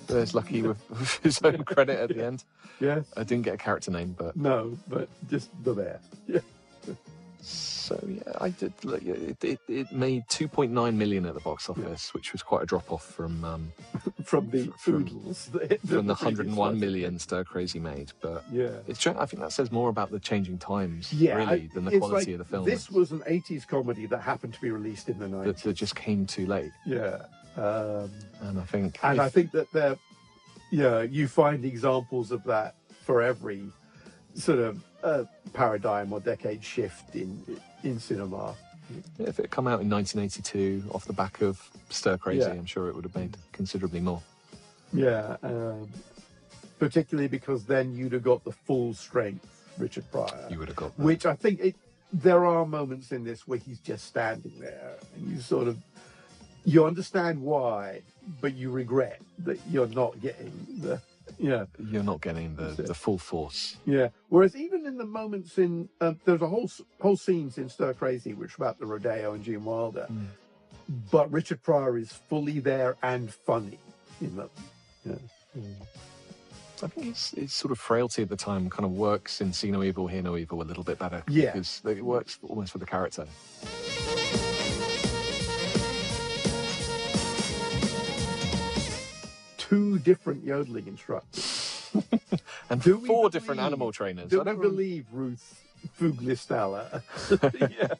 There's Lucky with his own credit at the end. Yes. I didn't get a character name, but... No, but just the bear. Yeah. So, yeah, I did... It made 2.9 million at the box office, which was quite a drop-off from the Foodles. From the 101 million Stir Crazy made. But I think that says more about the changing times, really, than the quality of the film. This was an 80s comedy that happened to be released in the 90s. That just came too late. Yeah. And I think that you find examples of that for every sort of paradigm or decade shift in cinema. If it had come out in 1982 off the back of Stir Crazy, I'm sure it would have made considerably more. Yeah, particularly because then you'd have got the full strength Richard Pryor. You would have got that. Which I think there are moments in this where he's just standing there and you understand why, but you regret that you're not getting the You're not getting the full force. Yeah. Whereas even in the moments in there's a whole scenes in Stir Crazy which are about the rodeo and Gene Wilder, but Richard Pryor is fully there and funny in them. Yeah. I think his sort of frailty at the time kind of works in See No Evil, Hear No Evil a little bit better. Yeah. Because it works almost for the character. Two different yodeling instructors. And four different animal trainers. I don't believe Ruth Fuglistaller. Yeah.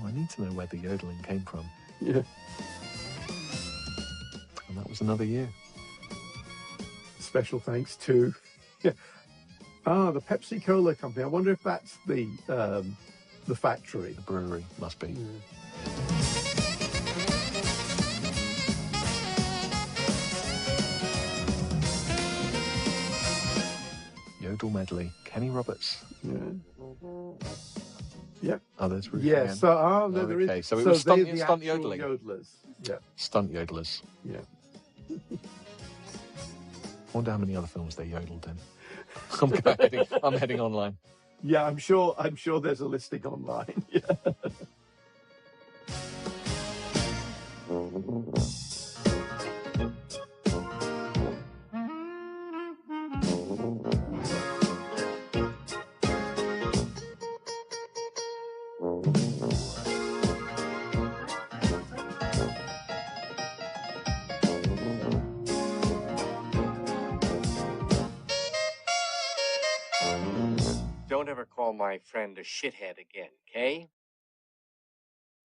I need to know where the yodeling came from. Yeah. And that was another year. Special thanks to the Pepsi Cola company. I wonder if that's the factory. The brewery must be. Yeah. Yodel medley. Kenny Roberts. Yeah. Yep. Oh, there's Ruth. Yeah. Again. So, there okay. is. So it was stunt yodeling. Yodelers. Yeah. Stunt yodelers. Yeah. I wonder how many other films they yodeled in. I'm heading online. Yeah, I'm sure there's a listing online. Yeah. don't ever call my friend a shithead again, okay?